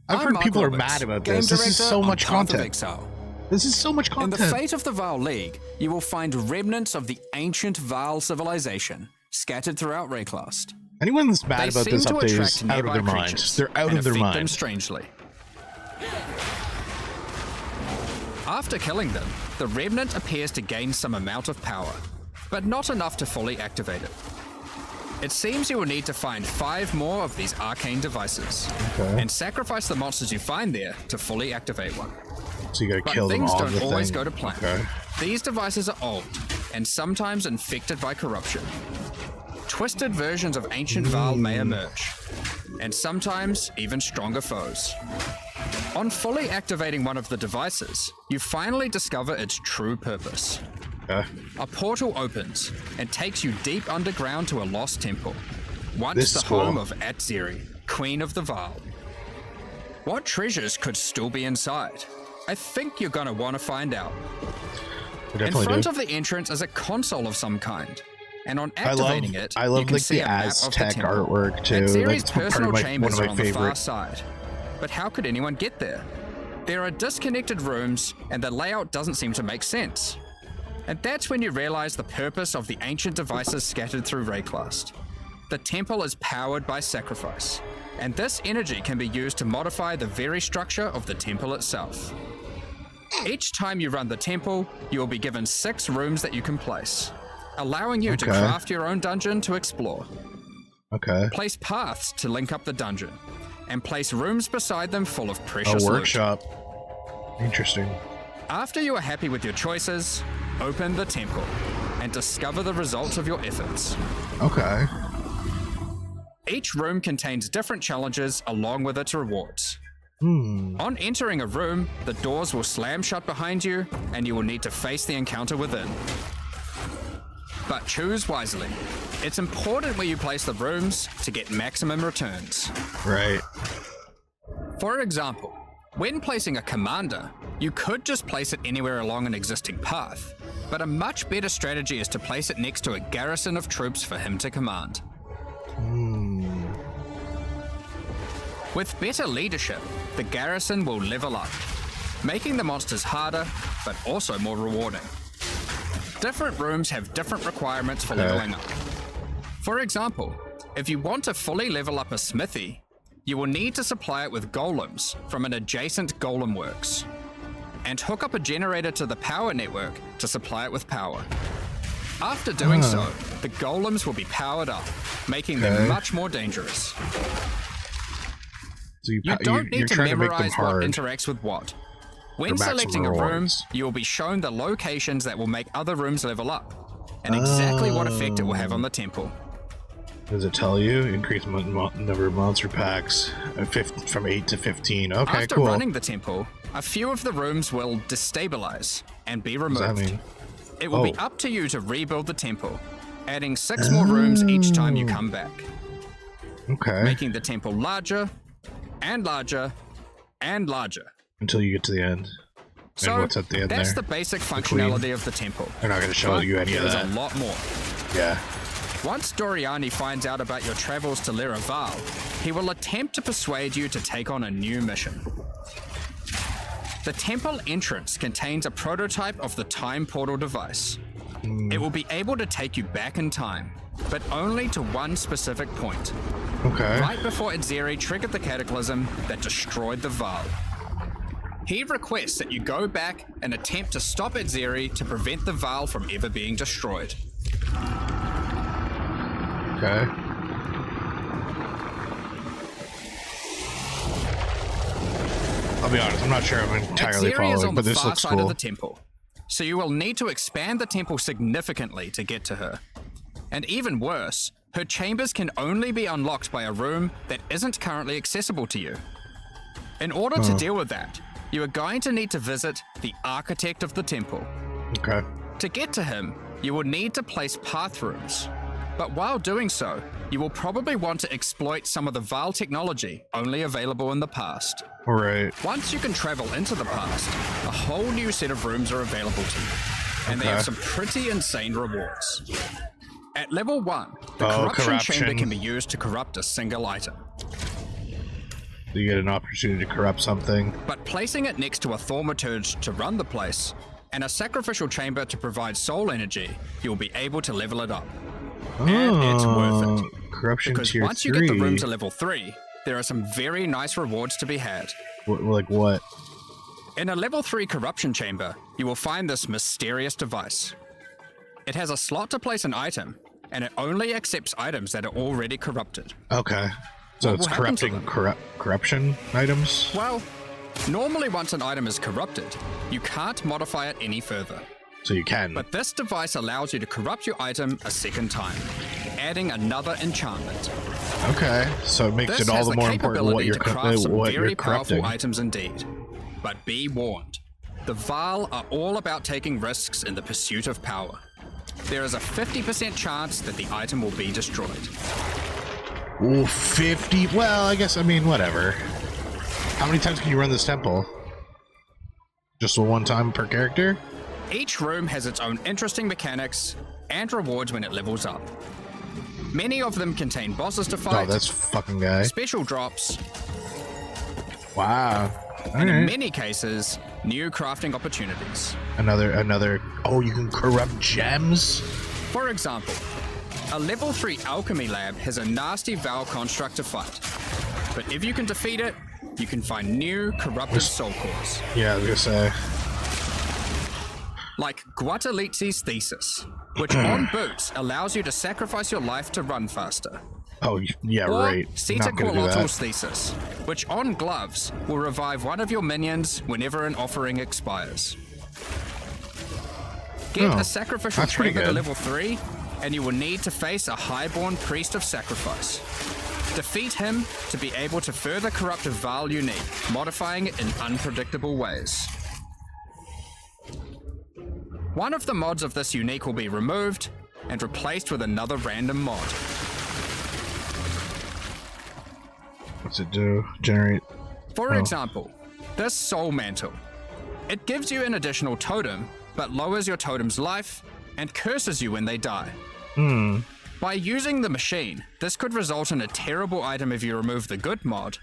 [SPEAKER 1] I've heard people are mad about this. This is so much content.
[SPEAKER 8] Exile.
[SPEAKER 1] This is so much
[SPEAKER 8] In the
[SPEAKER 1] content.
[SPEAKER 8] fate of the Vaal League, you will find remnants of the ancient Vaal civilization scattered throughout Rayclast.
[SPEAKER 1] Anyone that's mad
[SPEAKER 8] They
[SPEAKER 1] about
[SPEAKER 8] seem
[SPEAKER 1] this
[SPEAKER 8] to
[SPEAKER 1] update
[SPEAKER 8] attract
[SPEAKER 1] is out of
[SPEAKER 8] nearby
[SPEAKER 1] their
[SPEAKER 8] creatures
[SPEAKER 1] minds. They're out
[SPEAKER 8] and
[SPEAKER 1] of their
[SPEAKER 8] affect them
[SPEAKER 1] minds.
[SPEAKER 8] strangely. After killing them, the remnant appears to gain some amount of power, but not enough to fully activate it. It seems you will need to find 5 more of these arcane devices, and sacrifice the monsters you find there to fully activate one.
[SPEAKER 1] So you gotta
[SPEAKER 8] But
[SPEAKER 1] kill them
[SPEAKER 8] things
[SPEAKER 1] all.
[SPEAKER 8] don't
[SPEAKER 1] the
[SPEAKER 8] always
[SPEAKER 1] thing.
[SPEAKER 8] go to plan.
[SPEAKER 1] Okay.
[SPEAKER 8] These devices are old, and sometimes infected by corruption. Twisted versions of ancient Vaal may emerge, and sometimes even stronger foes. On fully activating one of the devices, you finally discover its true purpose.
[SPEAKER 1] Okay.
[SPEAKER 8] A portal opens and takes you deep underground to a lost temple, once
[SPEAKER 1] This
[SPEAKER 8] the
[SPEAKER 1] is cool.
[SPEAKER 8] home of Atziri, Queen of the Vaal. What treasures could still be inside? I think you're gonna want to find out.
[SPEAKER 1] We
[SPEAKER 8] In
[SPEAKER 1] definitely
[SPEAKER 8] front
[SPEAKER 1] do.
[SPEAKER 8] of the entrance is a console of some kind, and on
[SPEAKER 1] I love,
[SPEAKER 8] activating it,
[SPEAKER 1] I
[SPEAKER 8] you
[SPEAKER 1] love
[SPEAKER 8] can
[SPEAKER 1] like
[SPEAKER 8] see
[SPEAKER 1] the
[SPEAKER 8] a map of the
[SPEAKER 1] Aztec
[SPEAKER 8] temple.
[SPEAKER 1] artwork too. Like,
[SPEAKER 8] Atziri's
[SPEAKER 1] it's part
[SPEAKER 8] personal
[SPEAKER 1] of my, one
[SPEAKER 8] chambers
[SPEAKER 1] of
[SPEAKER 8] are
[SPEAKER 1] my
[SPEAKER 8] on the far
[SPEAKER 1] favorite.
[SPEAKER 8] side. But how could anyone get there? There are disconnected rooms, and the layout doesn't seem to make sense. And that's when you realize the purpose of the ancient devices scattered through Rayclast. The temple is powered by sacrifice, and this energy can be used to modify the very structure of the temple itself. Each time you run the temple, you will be given 6 rooms that you can place, allowing you to
[SPEAKER 1] Okay.
[SPEAKER 8] craft your own dungeon to explore.
[SPEAKER 1] Okay.
[SPEAKER 8] Place paths to link up the dungeon, and place rooms beside them full of
[SPEAKER 1] A
[SPEAKER 8] precious loot.
[SPEAKER 1] workshop. Interesting.
[SPEAKER 8] After you are happy with your choices, open the temple and discover the results of your efforts.
[SPEAKER 1] Okay.
[SPEAKER 8] Each room contains different challenges along with its rewards. On entering a room, the doors will slam shut behind you, and you will need to face the encounter within. But choose wisely. It's important where you place the rooms to get maximum returns.
[SPEAKER 1] Right.
[SPEAKER 8] For example, when placing a commander, you could just place it anywhere along an existing path, but a much better strategy is to place it next to a garrison of troops for him to command. With better leadership, the garrison will level up, making the monsters harder, but also more rewarding. Different rooms have different requirements for leveling up. For example, if you want to fully level up a smithy, you will need to supply it with golems from an adjacent golem works, and hook up a generator to the power network to supply it with power. After doing so, the golems will be powered up, making them much more dangerous.
[SPEAKER 1] So
[SPEAKER 8] You
[SPEAKER 1] you're
[SPEAKER 8] don't need to
[SPEAKER 1] trying to make them
[SPEAKER 8] memorize what
[SPEAKER 1] hard.
[SPEAKER 8] interacts with what. When
[SPEAKER 1] maximum
[SPEAKER 8] selecting a room,
[SPEAKER 1] rewards.
[SPEAKER 8] you will be shown the locations that will make other rooms level up, and exactly what effect it will have on the temple.
[SPEAKER 1] Does it tell you? Increase number of monster packs from 8 to 15. Okay,
[SPEAKER 8] After
[SPEAKER 1] cool.
[SPEAKER 8] running the temple, a few of the rooms will destabilize and be
[SPEAKER 1] What does that
[SPEAKER 8] removed.
[SPEAKER 1] mean?
[SPEAKER 8] It will be up to you to rebuild the temple, adding 6 more rooms each time you come back,
[SPEAKER 1] Okay.
[SPEAKER 8] making the temple larger and larger and larger.
[SPEAKER 1] Until you get to the end.
[SPEAKER 8] So
[SPEAKER 1] and what's at the end
[SPEAKER 8] that's
[SPEAKER 1] there?
[SPEAKER 8] the basic
[SPEAKER 1] queen.
[SPEAKER 8] functionality of the temple.
[SPEAKER 1] They're not going to show
[SPEAKER 8] But
[SPEAKER 1] you any of
[SPEAKER 8] there's
[SPEAKER 1] that.
[SPEAKER 8] a lot more.
[SPEAKER 1] Yeah.
[SPEAKER 8] Once Doriani finds out about your travels to Lera Vaal, he will attempt to persuade you to take on a new mission. The temple entrance contains a prototype of the time portal device. It will be able to take you back in time, but only to one specific point,
[SPEAKER 1] Okay.
[SPEAKER 8] right before Atziri triggered the cataclysm that destroyed the Vaal. He requests that you go back and attempt to stop Atziri to prevent the Vaal from ever being destroyed.
[SPEAKER 1] Okay. I'll be honest, I'm not sure I'm entirely
[SPEAKER 8] Atziri is
[SPEAKER 1] following,
[SPEAKER 8] on
[SPEAKER 1] but
[SPEAKER 8] the
[SPEAKER 1] this
[SPEAKER 8] far
[SPEAKER 1] looks
[SPEAKER 8] side of
[SPEAKER 1] cool.
[SPEAKER 8] the temple, so you will need to expand the temple significantly to get to her. And even worse, her chambers can only be unlocked by a room that isn't currently accessible to you. In order to deal with that, you are going to need to visit the architect of the temple.
[SPEAKER 1] Okay.
[SPEAKER 8] To get to him, you will need to place path rooms. But while doing so, you will probably want to exploit some of the Vaal technology only available in the past.
[SPEAKER 1] All right.
[SPEAKER 8] Once you can travel into the past, a whole new set of rooms are available to you, and they have some pretty insane rewards. At level 1, the corruption chamber can be used to corrupt a single item.
[SPEAKER 1] You get an opportunity to corrupt something.
[SPEAKER 8] But placing it next to a thaumaturge to run the place, and a sacrificial chamber to provide soul energy, you'll be able to level it up. And it's worth it.
[SPEAKER 1] Corruption
[SPEAKER 8] because
[SPEAKER 1] tier
[SPEAKER 8] once
[SPEAKER 1] 3.
[SPEAKER 8] you get the room to level 3, there are some very nice rewards to be had.
[SPEAKER 1] Like what?
[SPEAKER 8] In a level 3 corruption chamber, you will find this mysterious device. It has a slot to place an item, and it only accepts items that are already corrupted.
[SPEAKER 1] Okay. So
[SPEAKER 8] What
[SPEAKER 1] it's
[SPEAKER 8] will happen to
[SPEAKER 1] corrupting corruption items?
[SPEAKER 8] Well, normally once an item is corrupted, you can't modify it any further.
[SPEAKER 1] So you can.
[SPEAKER 8] But this device allows you to corrupt your item a second time, adding another enchantment.
[SPEAKER 1] Okay. So it makes
[SPEAKER 8] This
[SPEAKER 1] it all
[SPEAKER 8] has
[SPEAKER 1] the more important what
[SPEAKER 8] capability
[SPEAKER 1] you're
[SPEAKER 8] to craft some
[SPEAKER 1] what
[SPEAKER 8] very
[SPEAKER 1] you're
[SPEAKER 8] powerful
[SPEAKER 1] corrupting.
[SPEAKER 8] items indeed. But be warned, the Vaal are all about taking risks in the pursuit of power. There is a 50% chance that the item will be destroyed.
[SPEAKER 1] Ooh, 50. Well, I guess, I mean, whatever. How many times can you run this temple? Just one time per character?
[SPEAKER 8] Each room has its own interesting mechanics and rewards when it levels up. Many of them contain bosses to fight,
[SPEAKER 1] Oh, that's fucking guy.
[SPEAKER 8] special drops,
[SPEAKER 1] Wow.
[SPEAKER 8] and in
[SPEAKER 1] Alright.
[SPEAKER 8] many cases, new crafting opportunities.
[SPEAKER 1] Another. Oh, you can corrupt gems?
[SPEAKER 8] For example, a level 3 alchemy lab has a nasty Vaal construct to fight. But if you can defeat it, you can find new corrupted soul cores.
[SPEAKER 1] Yeah, I was gonna say.
[SPEAKER 8] Like Guatalitzi's Thesis, which on boots allows you to sacrifice your life to run faster.
[SPEAKER 1] Oh, yeah,
[SPEAKER 8] Or
[SPEAKER 1] right.
[SPEAKER 8] Sita
[SPEAKER 1] Not gonna do that.
[SPEAKER 8] Qualotl's Thesis, which on gloves will revive one of your minions whenever an offering expires. Get
[SPEAKER 1] Oh,
[SPEAKER 8] a sacrificial
[SPEAKER 1] that's pretty
[SPEAKER 8] chamber to
[SPEAKER 1] good.
[SPEAKER 8] level 3, and you will need to face a highborn priest of sacrifice. Defeat him to be able to further corrupt a Vaal unique, modifying it in unpredictable ways. One of the mods of this unique will be removed and replaced with another random mod.
[SPEAKER 1] What's it do? Generate.
[SPEAKER 8] For
[SPEAKER 1] Oh.
[SPEAKER 8] example, this Soul Mantle. It gives you an additional totem, but lowers your totem's life and curses you when they die. By using the machine, this could result in a terrible item if you remove the good mod,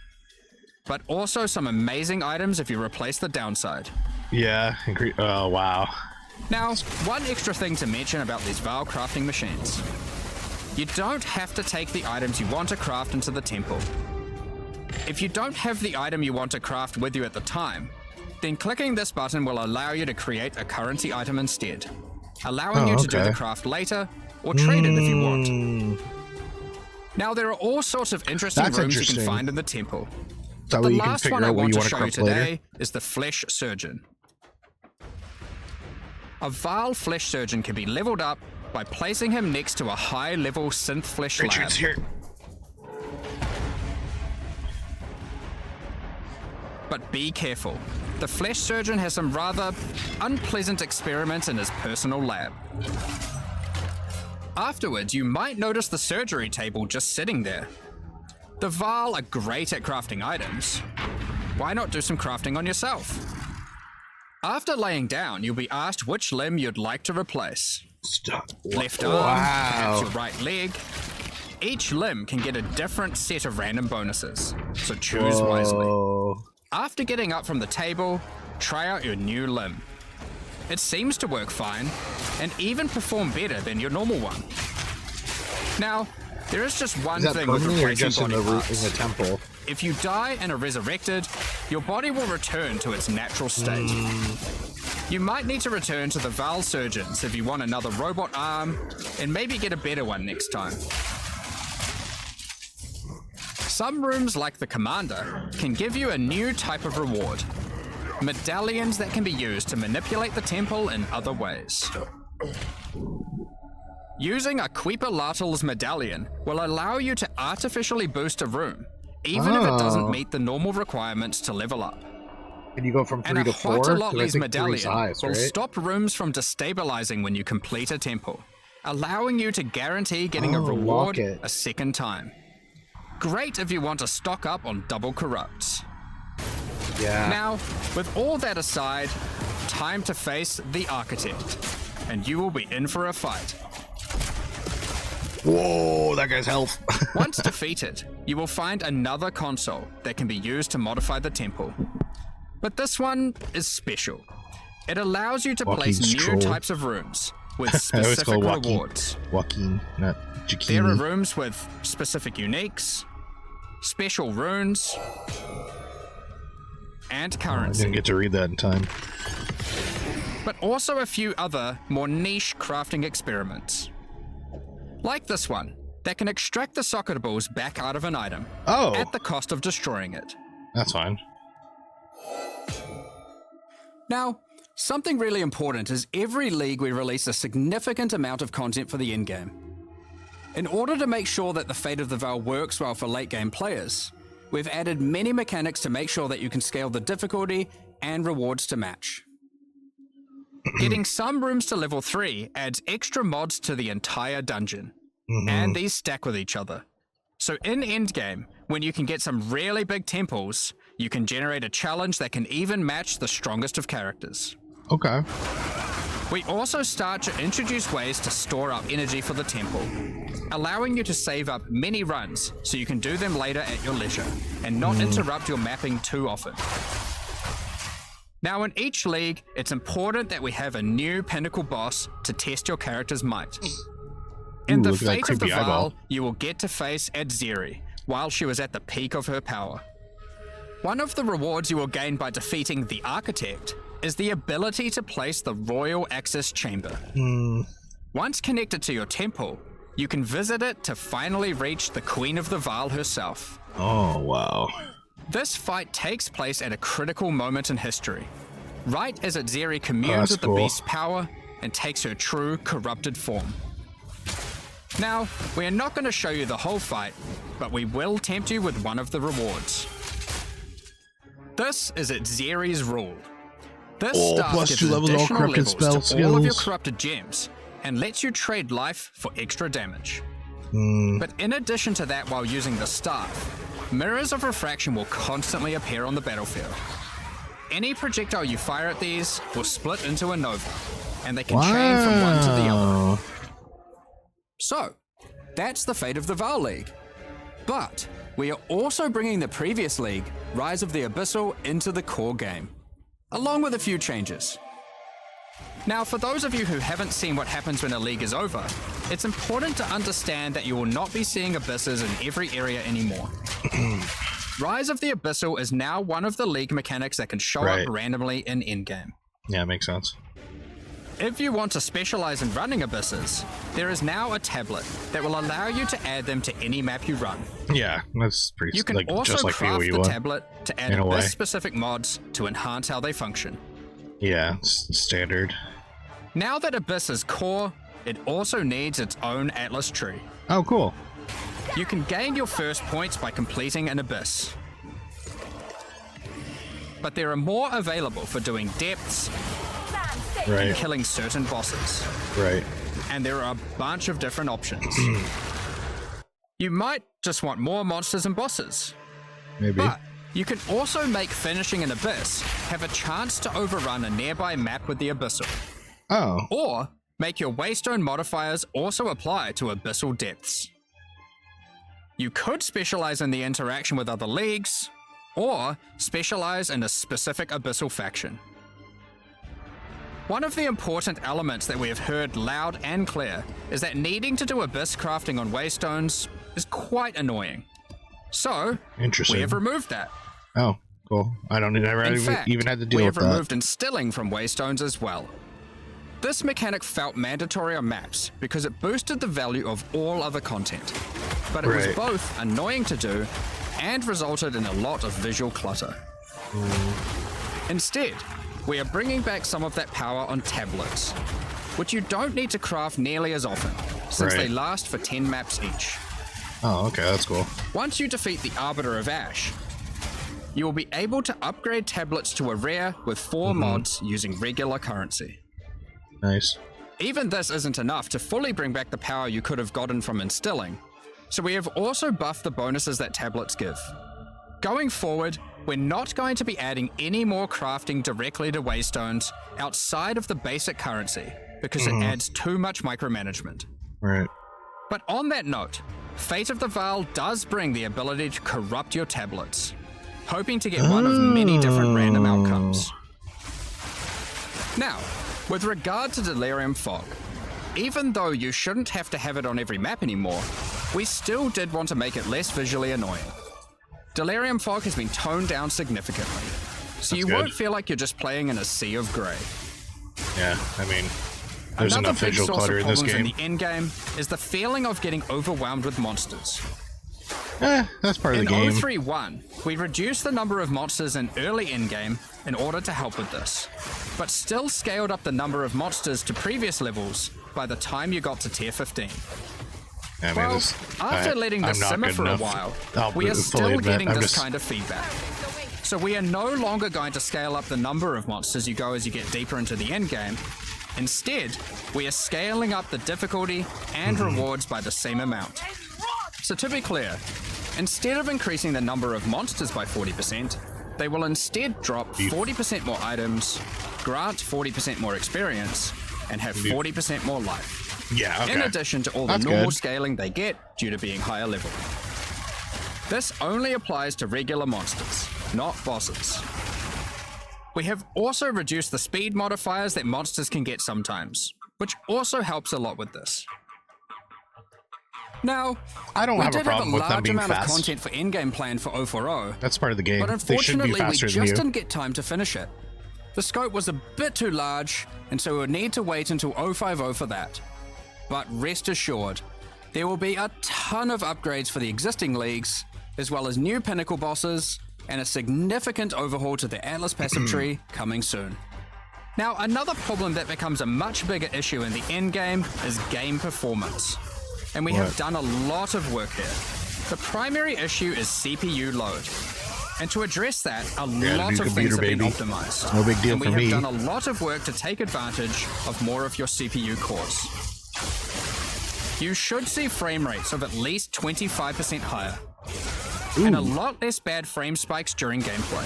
[SPEAKER 8] but also some amazing items if you replace the downside.
[SPEAKER 1] Yeah. Oh, wow.
[SPEAKER 8] Now, one extra thing to mention about these Vaal crafting machines. You don't have to take the items you want to craft into the temple. If you don't have the item you want to craft with you at the time, then clicking this button will allow you to create a currency item instead, allowing you to do the craft later or trade it if you want. Now, there are all sorts of interesting
[SPEAKER 1] That's
[SPEAKER 8] rooms you
[SPEAKER 1] interesting.
[SPEAKER 8] can find in the temple.
[SPEAKER 1] That
[SPEAKER 8] The
[SPEAKER 1] way you can
[SPEAKER 8] last
[SPEAKER 1] figure
[SPEAKER 8] one I
[SPEAKER 1] out what
[SPEAKER 8] want
[SPEAKER 1] you
[SPEAKER 8] to
[SPEAKER 1] want to
[SPEAKER 8] show you
[SPEAKER 1] craft later.
[SPEAKER 8] today is the Flesh Surgeon. A Vaal Flesh Surgeon can be leveled up by placing him next to a high-level synth flesh lab.
[SPEAKER 1] Richard's here.
[SPEAKER 8] But be careful. The Flesh Surgeon has some rather unpleasant experiments in his personal lab. Afterwards, you might notice the surgery table just sitting there. The Vaal are great at crafting items. Why not do some crafting on yourself? After laying down, you'll be asked which limb you'd like to replace.
[SPEAKER 1] Stop.
[SPEAKER 8] Left arm, perhaps your right leg. Each limb can get a different set of random bonuses, so choose wisely.
[SPEAKER 1] Oh.
[SPEAKER 8] After getting up from the table, try out your new limb. It seems to work fine, and even perform better than your normal one. Now, there is just one
[SPEAKER 1] Is that
[SPEAKER 8] thing with
[SPEAKER 1] permanently or
[SPEAKER 8] replacing
[SPEAKER 1] just in
[SPEAKER 8] body
[SPEAKER 1] the,
[SPEAKER 8] parts.
[SPEAKER 1] in the temple?
[SPEAKER 8] If you die and are resurrected, your body will return to its natural state. You might need to return to the Vaal Surgeons if you want another robot arm, and maybe get a better one next time. Some rooms, like the Commander, can give you a new type of reward. Medallions that can be used to manipulate the temple in other ways. Using a Queeper Lartl's medallion will allow you to artificially boost a room, even if it doesn't meet the normal requirements to level up.
[SPEAKER 1] And you go from 3
[SPEAKER 8] And a
[SPEAKER 1] to 4? 'Cause I
[SPEAKER 8] Hotalotli's
[SPEAKER 1] think
[SPEAKER 8] medallion
[SPEAKER 1] 3's highest,
[SPEAKER 8] will
[SPEAKER 1] right?
[SPEAKER 8] stop rooms from destabilizing when you complete a temple, allowing you to guarantee getting a reward
[SPEAKER 1] lock it.
[SPEAKER 8] a second time. Great if you want to stock up on double corrupts.
[SPEAKER 1] Yeah.
[SPEAKER 8] Now, with all that aside, time to face the Architect, and you will be in for a fight.
[SPEAKER 1] Whoa, that guy's health.
[SPEAKER 8] Once defeated, you will find another console that can be used to modify the temple. But this one is special. It allows you to place
[SPEAKER 1] Joaquin's
[SPEAKER 8] new
[SPEAKER 1] troll.
[SPEAKER 8] types of rooms with
[SPEAKER 1] I always
[SPEAKER 8] specific
[SPEAKER 1] call Joaquin.
[SPEAKER 8] rewards.
[SPEAKER 1] Joaquin, not
[SPEAKER 8] There are
[SPEAKER 1] Jaquini.
[SPEAKER 8] rooms with specific uniques, special runes, and
[SPEAKER 1] I
[SPEAKER 8] currency.
[SPEAKER 1] didn't get to read that in time.
[SPEAKER 8] But also a few other, more niche crafting experiments. Like this one, that can extract the socket balls back out of an item
[SPEAKER 1] Oh,
[SPEAKER 8] at the cost of destroying it.
[SPEAKER 1] that's fine.
[SPEAKER 8] Now, something really important is every league we release a significant amount of content for the in-game. In order to make sure that the Fate of the Vaal works well for late-game players, we've added many mechanics to make sure that you can scale the difficulty and rewards to match. Getting some rooms to level 3 adds extra mods to the entire dungeon, and these stack with each other. So in endgame, when you can get some really big temples, you can generate a challenge that can even match the strongest of characters.
[SPEAKER 1] Okay.
[SPEAKER 8] We also start to introduce ways to store up energy for the temple, allowing you to save up many runs so you can do them later at your leisure, and not interrupt your mapping too often. Now in each league, it's important that we have a new pinnacle boss to test your character's might. In
[SPEAKER 1] Ooh,
[SPEAKER 8] the
[SPEAKER 1] look at that
[SPEAKER 8] Fate of the
[SPEAKER 1] creepy eyeball.
[SPEAKER 8] Vaal, you will get to face Exile while she was at the peak of her power. One of the rewards you will gain by defeating the Architect is the ability to place the Royal Access Chamber. Once connected to your temple, you can visit it to finally reach the Queen of the Vaal herself.
[SPEAKER 1] Oh, wow.
[SPEAKER 8] This fight takes place at a critical moment in history, right as Exile
[SPEAKER 1] Oh,
[SPEAKER 8] communes
[SPEAKER 1] that's
[SPEAKER 8] with the
[SPEAKER 1] cool.
[SPEAKER 8] beast's power and takes her true corrupted form. Now, we are not going to show you the whole fight, but we will tempt you with one of the rewards. This is Exile's rule. This
[SPEAKER 1] Oh,
[SPEAKER 8] staff
[SPEAKER 1] plus
[SPEAKER 8] gives
[SPEAKER 1] 2 levels, all
[SPEAKER 8] additional
[SPEAKER 1] corrupted
[SPEAKER 8] levels
[SPEAKER 1] spell
[SPEAKER 8] to all of your
[SPEAKER 1] skills.
[SPEAKER 8] corrupted gems, and lets you trade life for extra damage. But in addition to that, while using the staff, mirrors of refraction will constantly appear on the battlefield. Any projectile you fire at these will split into a nova, and they can chain from one to the other.
[SPEAKER 1] Wow.
[SPEAKER 8] So, that's the Fate of the Vaal League. But we are also bringing the previous league, Rise of the Abyssal, into the core game, along with a few changes. Now, for those of you who haven't seen what happens when a league is over, it's important to understand that you will not be seeing abysses in every area anymore. Rise of the Abyssal is now one of the league mechanics that can show
[SPEAKER 1] Right.
[SPEAKER 8] up randomly in endgame.
[SPEAKER 1] Yeah, makes sense.
[SPEAKER 8] If you want to specialize in running abysses, there is now a tablet that will allow you to add them to any map you run.
[SPEAKER 1] Yeah, that's pretty
[SPEAKER 8] You can
[SPEAKER 1] like,
[SPEAKER 8] also
[SPEAKER 1] just like
[SPEAKER 8] craft
[SPEAKER 1] PoE
[SPEAKER 8] the
[SPEAKER 1] one.
[SPEAKER 8] tablet to add
[SPEAKER 1] in a way.
[SPEAKER 8] abyss-specific mods to enhance how they function.
[SPEAKER 1] Yeah, standard.
[SPEAKER 8] Now that Abyss is core, it also needs its own Atlas tree.
[SPEAKER 1] Oh, cool.
[SPEAKER 8] You can gain your first points by completing an Abyss. But there are more available for doing depths and
[SPEAKER 1] Right,
[SPEAKER 8] killing certain bosses.
[SPEAKER 1] right.
[SPEAKER 8] And there are a bunch of different options. You might just want more monsters and bosses.
[SPEAKER 1] Maybe.
[SPEAKER 8] But you can also make finishing an Abyss have a chance to overrun a nearby map with the Abyssal.
[SPEAKER 1] Oh,
[SPEAKER 8] Or make your Waystone modifiers also apply to Abyssal depths. You could specialize in the interaction with other leagues, or specialize in a specific Abyssal faction. One of the important elements that we have heard loud and clear is that needing to do Abyss crafting on Waystones is quite annoying. So,
[SPEAKER 1] interesting.
[SPEAKER 8] we have removed that.
[SPEAKER 1] Oh, cool. I don't never
[SPEAKER 8] In
[SPEAKER 1] even,
[SPEAKER 8] fact,
[SPEAKER 1] even had to deal
[SPEAKER 8] we
[SPEAKER 1] with
[SPEAKER 8] have
[SPEAKER 1] that.
[SPEAKER 8] removed instilling from Waystones as well. This mechanic felt mandatory on maps because it boosted the value of all other content, but it was
[SPEAKER 1] Right.
[SPEAKER 8] both annoying to do and resulted in a lot of visual clutter. Instead, we are bringing back some of that power on tablets, which you don't need to craft nearly as often, since they
[SPEAKER 1] Right.
[SPEAKER 8] last for 10 maps each.
[SPEAKER 1] Oh, okay, that's cool.
[SPEAKER 8] Once you defeat the Arbiter of Ash, you will be able to upgrade tablets to a rare with 4 mods using regular currency.
[SPEAKER 1] Nice.
[SPEAKER 8] Even this isn't enough to fully bring back the power you could have gotten from instilling, so we have also buffed the bonuses that tablets give. Going forward, we're not going to be adding any more crafting directly to waystones outside of the basic currency, because it adds too much micromanagement.
[SPEAKER 1] Right.
[SPEAKER 8] But on that note, Fate of the Vaal does bring the ability to corrupt your tablets, hoping to get one of many different random outcomes. Now, with regard to Delirium Fog, even though you shouldn't have to have it on every map anymore, we still did want to make it less visually annoying. Delirium Fog has been toned down significantly, so you won't feel like you're just playing in a sea of grey.
[SPEAKER 1] Yeah, I mean, there's
[SPEAKER 8] Another
[SPEAKER 1] enough
[SPEAKER 8] big
[SPEAKER 1] visual
[SPEAKER 8] source
[SPEAKER 1] clutter
[SPEAKER 8] of
[SPEAKER 1] in this
[SPEAKER 8] problems
[SPEAKER 1] game.
[SPEAKER 8] in the endgame is the feeling of getting overwhelmed with monsters.
[SPEAKER 1] That's part of
[SPEAKER 8] In
[SPEAKER 1] the game.
[SPEAKER 8] 031, we reduced the number of monsters in early in-game in order to help with this, but still scaled up the number of monsters to previous levels by the time you got to tier 15.
[SPEAKER 1] I mean,
[SPEAKER 8] Well,
[SPEAKER 1] this,
[SPEAKER 8] after letting this
[SPEAKER 1] I'm not
[SPEAKER 8] simmer
[SPEAKER 1] good
[SPEAKER 8] for a
[SPEAKER 1] enough.
[SPEAKER 8] while,
[SPEAKER 1] I'll
[SPEAKER 8] we are
[SPEAKER 1] fully
[SPEAKER 8] still
[SPEAKER 1] admit,
[SPEAKER 8] getting
[SPEAKER 1] I'm
[SPEAKER 8] this
[SPEAKER 1] just-
[SPEAKER 8] kind of feedback. So we are no longer going to scale up the number of monsters you go as you get deeper into the endgame. Instead, we are scaling up the difficulty and rewards by the same amount. So to be clear, instead of increasing the number of monsters by 40%, they will instead drop 40% more items, grant 40% more experience, and have 40% more life.
[SPEAKER 1] Yeah, okay.
[SPEAKER 8] In addition to all the
[SPEAKER 1] That's
[SPEAKER 8] normal
[SPEAKER 1] good.
[SPEAKER 8] scaling they get due to being higher level. This only applies to regular monsters, not bosses. We have also reduced the speed modifiers that monsters can get sometimes, which also helps a lot with this. Now,
[SPEAKER 1] I don't
[SPEAKER 8] we
[SPEAKER 1] have a
[SPEAKER 8] did have a
[SPEAKER 1] problem with them
[SPEAKER 8] large
[SPEAKER 1] being
[SPEAKER 8] amount of
[SPEAKER 1] fast.
[SPEAKER 8] content for in-game planned for 040,
[SPEAKER 1] That's part of the game.
[SPEAKER 8] but
[SPEAKER 1] They should be
[SPEAKER 8] unfortunately we
[SPEAKER 1] faster than
[SPEAKER 8] just
[SPEAKER 1] you.
[SPEAKER 8] didn't get time to finish it. The scope was a bit too large, and so we would need to wait until 050 for that. But rest assured, there will be a ton of upgrades for the existing leagues, as well as new pinnacle bosses, and a significant overhaul to the Atlas passive tree coming soon. Now, another problem that becomes a much bigger issue in the endgame is game performance. And we have done a lot of work here. The primary issue is CPU load. And to address that, a lot
[SPEAKER 1] new
[SPEAKER 8] of things
[SPEAKER 1] computer,
[SPEAKER 8] have been
[SPEAKER 1] baby.
[SPEAKER 8] optimized.
[SPEAKER 1] No big deal
[SPEAKER 8] and
[SPEAKER 1] for
[SPEAKER 8] we
[SPEAKER 1] me.
[SPEAKER 8] have done a lot of work to take advantage of more of your CPU cores. You should see frame rates of at least 25% higher. And a lot less bad frame spikes during gameplay.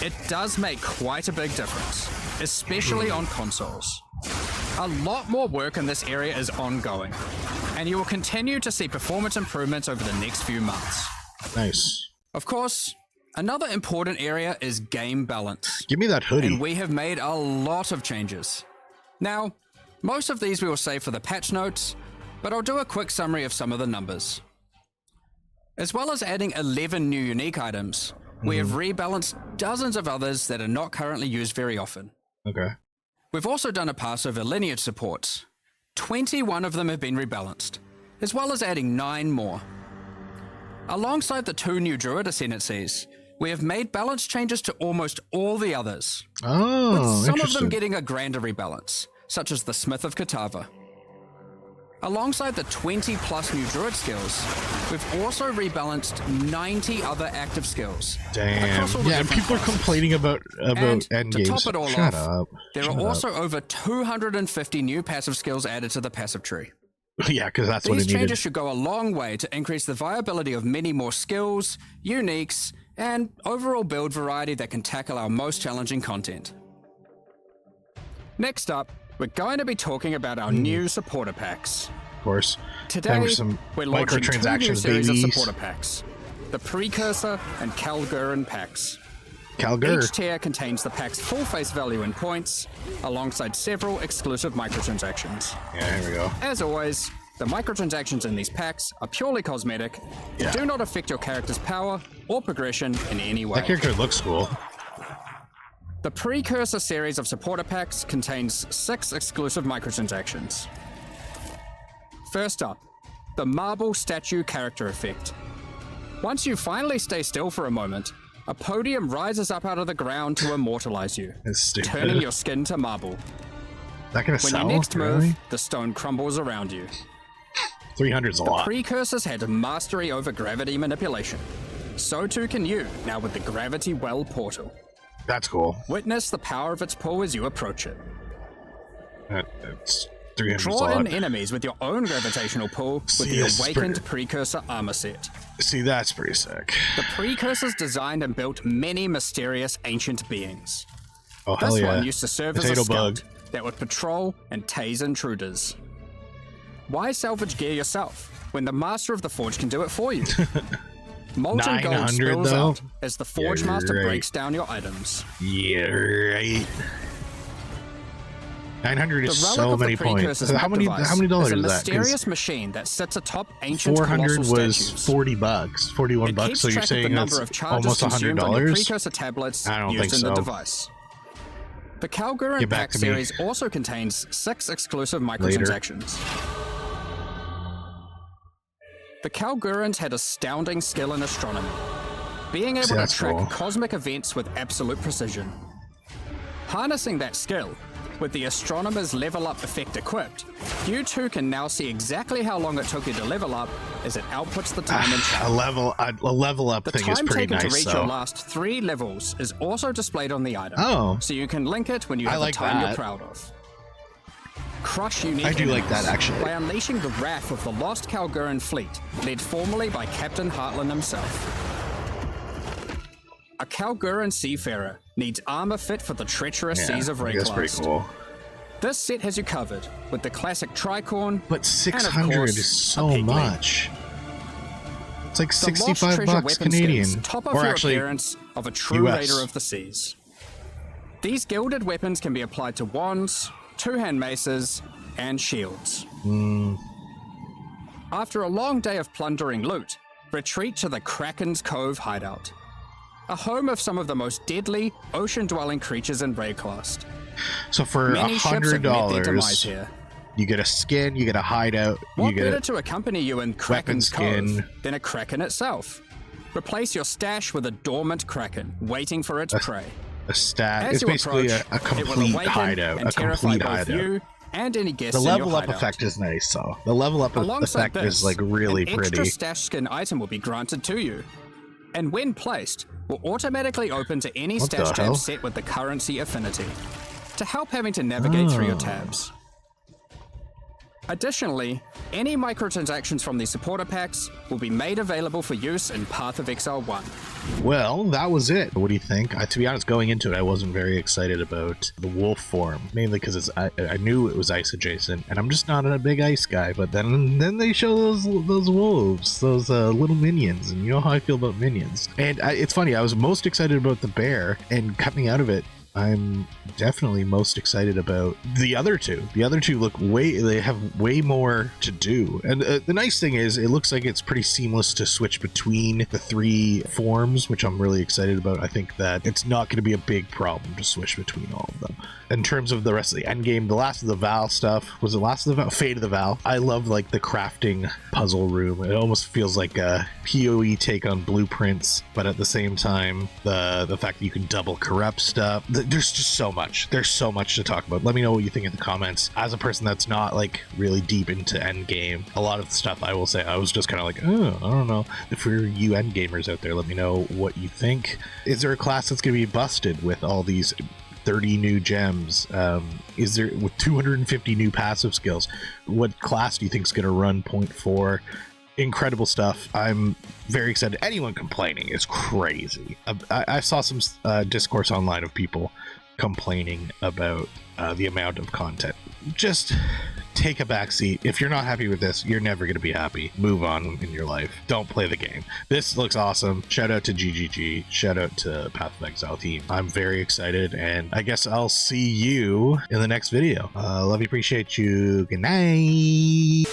[SPEAKER 8] It does make quite a big difference, especially on consoles. A lot more work in this area is ongoing, and you will continue to see performance improvements over the next few months.
[SPEAKER 1] Nice.
[SPEAKER 8] Of course, another important area is game balance,
[SPEAKER 1] Give me that hoodie.
[SPEAKER 8] and we have made a lot of changes. Now, most of these we will save for the patch notes, but I'll do a quick summary of some of the numbers. As well as adding 11 new unique items, we have rebalanced dozens of others that are not currently used very often.
[SPEAKER 1] Okay.
[SPEAKER 8] We've also done a pass over lineage supports. 21 of them have been rebalanced, as well as adding 9 more. Alongside the 2 new Druid ascendancies, we have made balance changes to almost all the others,
[SPEAKER 1] Oh,
[SPEAKER 8] with some of
[SPEAKER 1] interesting.
[SPEAKER 8] them getting a grander rebalance, such as the Smith of Katava. Alongside the 20 plus new Druid skills, we've also rebalanced 90 other active skills.
[SPEAKER 1] Damn.
[SPEAKER 8] across all the
[SPEAKER 1] Yeah, and
[SPEAKER 8] different
[SPEAKER 1] people are
[SPEAKER 8] classes.
[SPEAKER 1] complaining about
[SPEAKER 8] And
[SPEAKER 1] end
[SPEAKER 8] to
[SPEAKER 1] games.
[SPEAKER 8] top it all
[SPEAKER 1] Shut
[SPEAKER 8] off,
[SPEAKER 1] up.
[SPEAKER 8] there
[SPEAKER 1] Shut
[SPEAKER 8] are
[SPEAKER 1] up.
[SPEAKER 8] also over 250 new passive skills added to the passive tree.
[SPEAKER 1] Yeah, because that's what
[SPEAKER 8] These
[SPEAKER 1] it needed.
[SPEAKER 8] changes should go a long way to increase the viability of many more skills, uniques, and overall build variety that can tackle our most challenging content. Next up, we're going to be talking about our new supporter packs.
[SPEAKER 1] Of course.
[SPEAKER 8] Today,
[SPEAKER 1] Time for some
[SPEAKER 8] we're launching 2 new
[SPEAKER 1] microtransactions,
[SPEAKER 8] series of
[SPEAKER 1] babies.
[SPEAKER 8] supporter packs. The Precursor and Calgurin packs.
[SPEAKER 1] Calgur.
[SPEAKER 8] Each tier contains the pack's full face value in points, alongside several exclusive microtransactions.
[SPEAKER 1] Yeah, here we go.
[SPEAKER 8] As always, the microtransactions in these packs are purely cosmetic and do not affect your character's power or progression in any way.
[SPEAKER 1] That character looks cool.
[SPEAKER 8] The Precursor series of supporter packs contains 6 exclusive microtransactions. First up, the Marble Statue character effect. Once you finally stay still for a moment, a podium rises up out of the ground to immortalize you,
[SPEAKER 1] It's stupid.
[SPEAKER 8] turning your skin to marble.
[SPEAKER 1] That gonna
[SPEAKER 8] When
[SPEAKER 1] sell?
[SPEAKER 8] you next move,
[SPEAKER 1] Really?
[SPEAKER 8] the stone crumbles around you.
[SPEAKER 1] 300's a
[SPEAKER 8] The
[SPEAKER 1] lot.
[SPEAKER 8] precursors had mastery over gravity manipulation. So too can you, now with the Gravity Well portal.
[SPEAKER 1] That's cool.
[SPEAKER 8] Witness the power of its pull as you approach it.
[SPEAKER 1] That's 300's a
[SPEAKER 8] Draw
[SPEAKER 1] lot.
[SPEAKER 8] in enemies with your own gravitational pull with
[SPEAKER 1] See,
[SPEAKER 8] the
[SPEAKER 1] this is
[SPEAKER 8] Awakened Precursor armor set.
[SPEAKER 1] See, that's pretty sick.
[SPEAKER 8] The Precursors designed and built many mysterious ancient beings.
[SPEAKER 1] Oh, hell
[SPEAKER 8] This
[SPEAKER 1] yeah.
[SPEAKER 8] one used to serve as
[SPEAKER 1] Potato
[SPEAKER 8] a scout
[SPEAKER 1] bug.
[SPEAKER 8] that would patrol and tase intruders. Why salvage gear yourself when the master of the forge can do it for you? Molten gold
[SPEAKER 1] 900
[SPEAKER 8] spills
[SPEAKER 1] though?
[SPEAKER 8] out as the forge
[SPEAKER 1] Yeah,
[SPEAKER 8] master
[SPEAKER 1] right.
[SPEAKER 8] breaks down your items.
[SPEAKER 1] Yeah, right. 900
[SPEAKER 8] The
[SPEAKER 1] is
[SPEAKER 8] relic
[SPEAKER 1] so
[SPEAKER 8] of
[SPEAKER 1] many
[SPEAKER 8] the
[SPEAKER 1] points.
[SPEAKER 8] Precursor's
[SPEAKER 1] How
[SPEAKER 8] map
[SPEAKER 1] many
[SPEAKER 8] device
[SPEAKER 1] dollars
[SPEAKER 8] is a
[SPEAKER 1] is that? 'Cause
[SPEAKER 8] mysterious machine that sits atop ancient
[SPEAKER 1] 400
[SPEAKER 8] colossal
[SPEAKER 1] was
[SPEAKER 8] statues.
[SPEAKER 1] $40, 41
[SPEAKER 8] It
[SPEAKER 1] bucks.
[SPEAKER 8] keeps
[SPEAKER 1] So you're
[SPEAKER 8] track of
[SPEAKER 1] saying
[SPEAKER 8] the
[SPEAKER 1] that's
[SPEAKER 8] number of charges
[SPEAKER 1] almost
[SPEAKER 8] consumed on your
[SPEAKER 1] $100?
[SPEAKER 8] precursor tablets
[SPEAKER 1] I don't
[SPEAKER 8] used
[SPEAKER 1] think
[SPEAKER 8] in
[SPEAKER 1] so.
[SPEAKER 8] the device. The Kalguran
[SPEAKER 1] Get back
[SPEAKER 8] Pack
[SPEAKER 1] to me.
[SPEAKER 8] series also contains 6 exclusive microtransactions. The Kalgurans had astounding skill in astronomy, being able to
[SPEAKER 1] that's
[SPEAKER 8] track
[SPEAKER 1] cool.
[SPEAKER 8] cosmic events with absolute precision. Harnessing that skill, with the Astronomer's level up effect equipped, you too can now see exactly how long it took you to level up as it outputs the time in chat.
[SPEAKER 1] A level up
[SPEAKER 8] The
[SPEAKER 1] thing is
[SPEAKER 8] time
[SPEAKER 1] pretty
[SPEAKER 8] taken to
[SPEAKER 1] nice,
[SPEAKER 8] reach
[SPEAKER 1] though.
[SPEAKER 8] your last 3 levels is also displayed on the item.
[SPEAKER 1] Oh.
[SPEAKER 8] So you can link it when you
[SPEAKER 1] I
[SPEAKER 8] have
[SPEAKER 1] like
[SPEAKER 8] a time
[SPEAKER 1] that.
[SPEAKER 8] you're proud of. Crush unique
[SPEAKER 1] I do like
[SPEAKER 8] enemies
[SPEAKER 1] that, actually.
[SPEAKER 8] by unleashing the wrath of the lost Kalguran fleet, led formerly by Captain Heartland himself. A Kalguran seafarer needs armor fit for the treacherous seas of
[SPEAKER 1] I think that's pretty
[SPEAKER 8] Rayclast.
[SPEAKER 1] cool.
[SPEAKER 8] This set has you covered with the classic tricorn,
[SPEAKER 1] But
[SPEAKER 8] and of
[SPEAKER 1] 600
[SPEAKER 8] course,
[SPEAKER 1] is
[SPEAKER 8] a
[SPEAKER 1] so
[SPEAKER 8] piglet.
[SPEAKER 1] much. It's like
[SPEAKER 8] The lost
[SPEAKER 1] 65
[SPEAKER 8] treasure
[SPEAKER 1] bucks
[SPEAKER 8] weapon
[SPEAKER 1] Canadian.
[SPEAKER 8] skins top off
[SPEAKER 1] Or
[SPEAKER 8] your
[SPEAKER 1] actually,
[SPEAKER 8] appearance of a true
[SPEAKER 1] US.
[SPEAKER 8] raider of the seas. These gilded weapons can be applied to wands, two-hand maces, and shields. After a long day of plundering loot, retreat to the Kraken's Cove hideout, a home of some of the most deadly ocean-dwelling creatures in Rayclast.
[SPEAKER 1] so for
[SPEAKER 8] Many ships have met their demise
[SPEAKER 1] $100,
[SPEAKER 8] here.
[SPEAKER 1] you get a skin, you get a hideout,
[SPEAKER 8] What
[SPEAKER 1] you get
[SPEAKER 8] better to accompany you in Kraken's
[SPEAKER 1] skin.
[SPEAKER 8] Cove than a Kraken itself? Replace your stash with a dormant Kraken waiting for its prey.
[SPEAKER 1] a stat.
[SPEAKER 8] As
[SPEAKER 1] It's
[SPEAKER 8] you
[SPEAKER 1] basically
[SPEAKER 8] approach,
[SPEAKER 1] a
[SPEAKER 8] it will
[SPEAKER 1] complete
[SPEAKER 8] awaken
[SPEAKER 1] hideout.
[SPEAKER 8] and
[SPEAKER 1] A
[SPEAKER 8] terrify
[SPEAKER 1] complete
[SPEAKER 8] both
[SPEAKER 1] hideout.
[SPEAKER 8] you and any guests
[SPEAKER 1] The
[SPEAKER 8] in your
[SPEAKER 1] level up
[SPEAKER 8] hideout.
[SPEAKER 1] effect is nice, though. The level up
[SPEAKER 8] Alongside
[SPEAKER 1] effect
[SPEAKER 8] this,
[SPEAKER 1] is like really
[SPEAKER 8] an extra
[SPEAKER 1] pretty.
[SPEAKER 8] stash skin item will be granted to you, and when placed, will automatically open to any
[SPEAKER 1] What the
[SPEAKER 8] stash
[SPEAKER 1] hell?
[SPEAKER 8] tab set with the currency affinity, to help having to navigate through your tabs. Additionally, any microtransactions from the supporter packs will be made available for use in Path of Exile 1.
[SPEAKER 1] Well, that was it. What do you think? To be honest, going into it, I wasn't very excited about the wolf form, mainly because I knew it was ice adjacent, and I'm just not a big ice guy. But then they show those wolves, those little minions, and you know how I feel about minions. And it's funny, I was most excited about the bear, and coming out of it, I'm definitely most excited about the other two. The other two they have way more to do. And the nice thing is, it looks like it's pretty seamless to switch between the 3 forms, which I'm really excited about. I think that it's not going to be a big problem to switch between all of them. In terms of the rest of the end game, the Last of the Vaal stuff, was it Last of the Vaal? Fate of the Vaal. I love like the crafting puzzle room. It almost feels like a PoE take on Blueprints, but at the same time, the fact that you can double corrupt stuff. There's just so much. There's so much to talk about. Let me know what you think in the comments. As a person that's not like really deep into endgame, a lot of the stuff I will say, I was just kind of like, oh, I don't know. For you endgamers out there, let me know what you think. Is there a class that's going to be busted with all these 30 new gems? Is there, with 250 new passive skills, what class do you think is going to run 0.4? Incredible stuff. I'm very excited. Anyone complaining is crazy. I saw some discourse online of people complaining about the amount of content. Just take a back seat. If you're not happy with this, you're never going to be happy. Move on in your life. Don't play the game. This looks awesome. Shout out to GGG. Shout out to Path of Exile team. I'm very excited, and I guess I'll see you in the next video. Love you, appreciate you. Good night.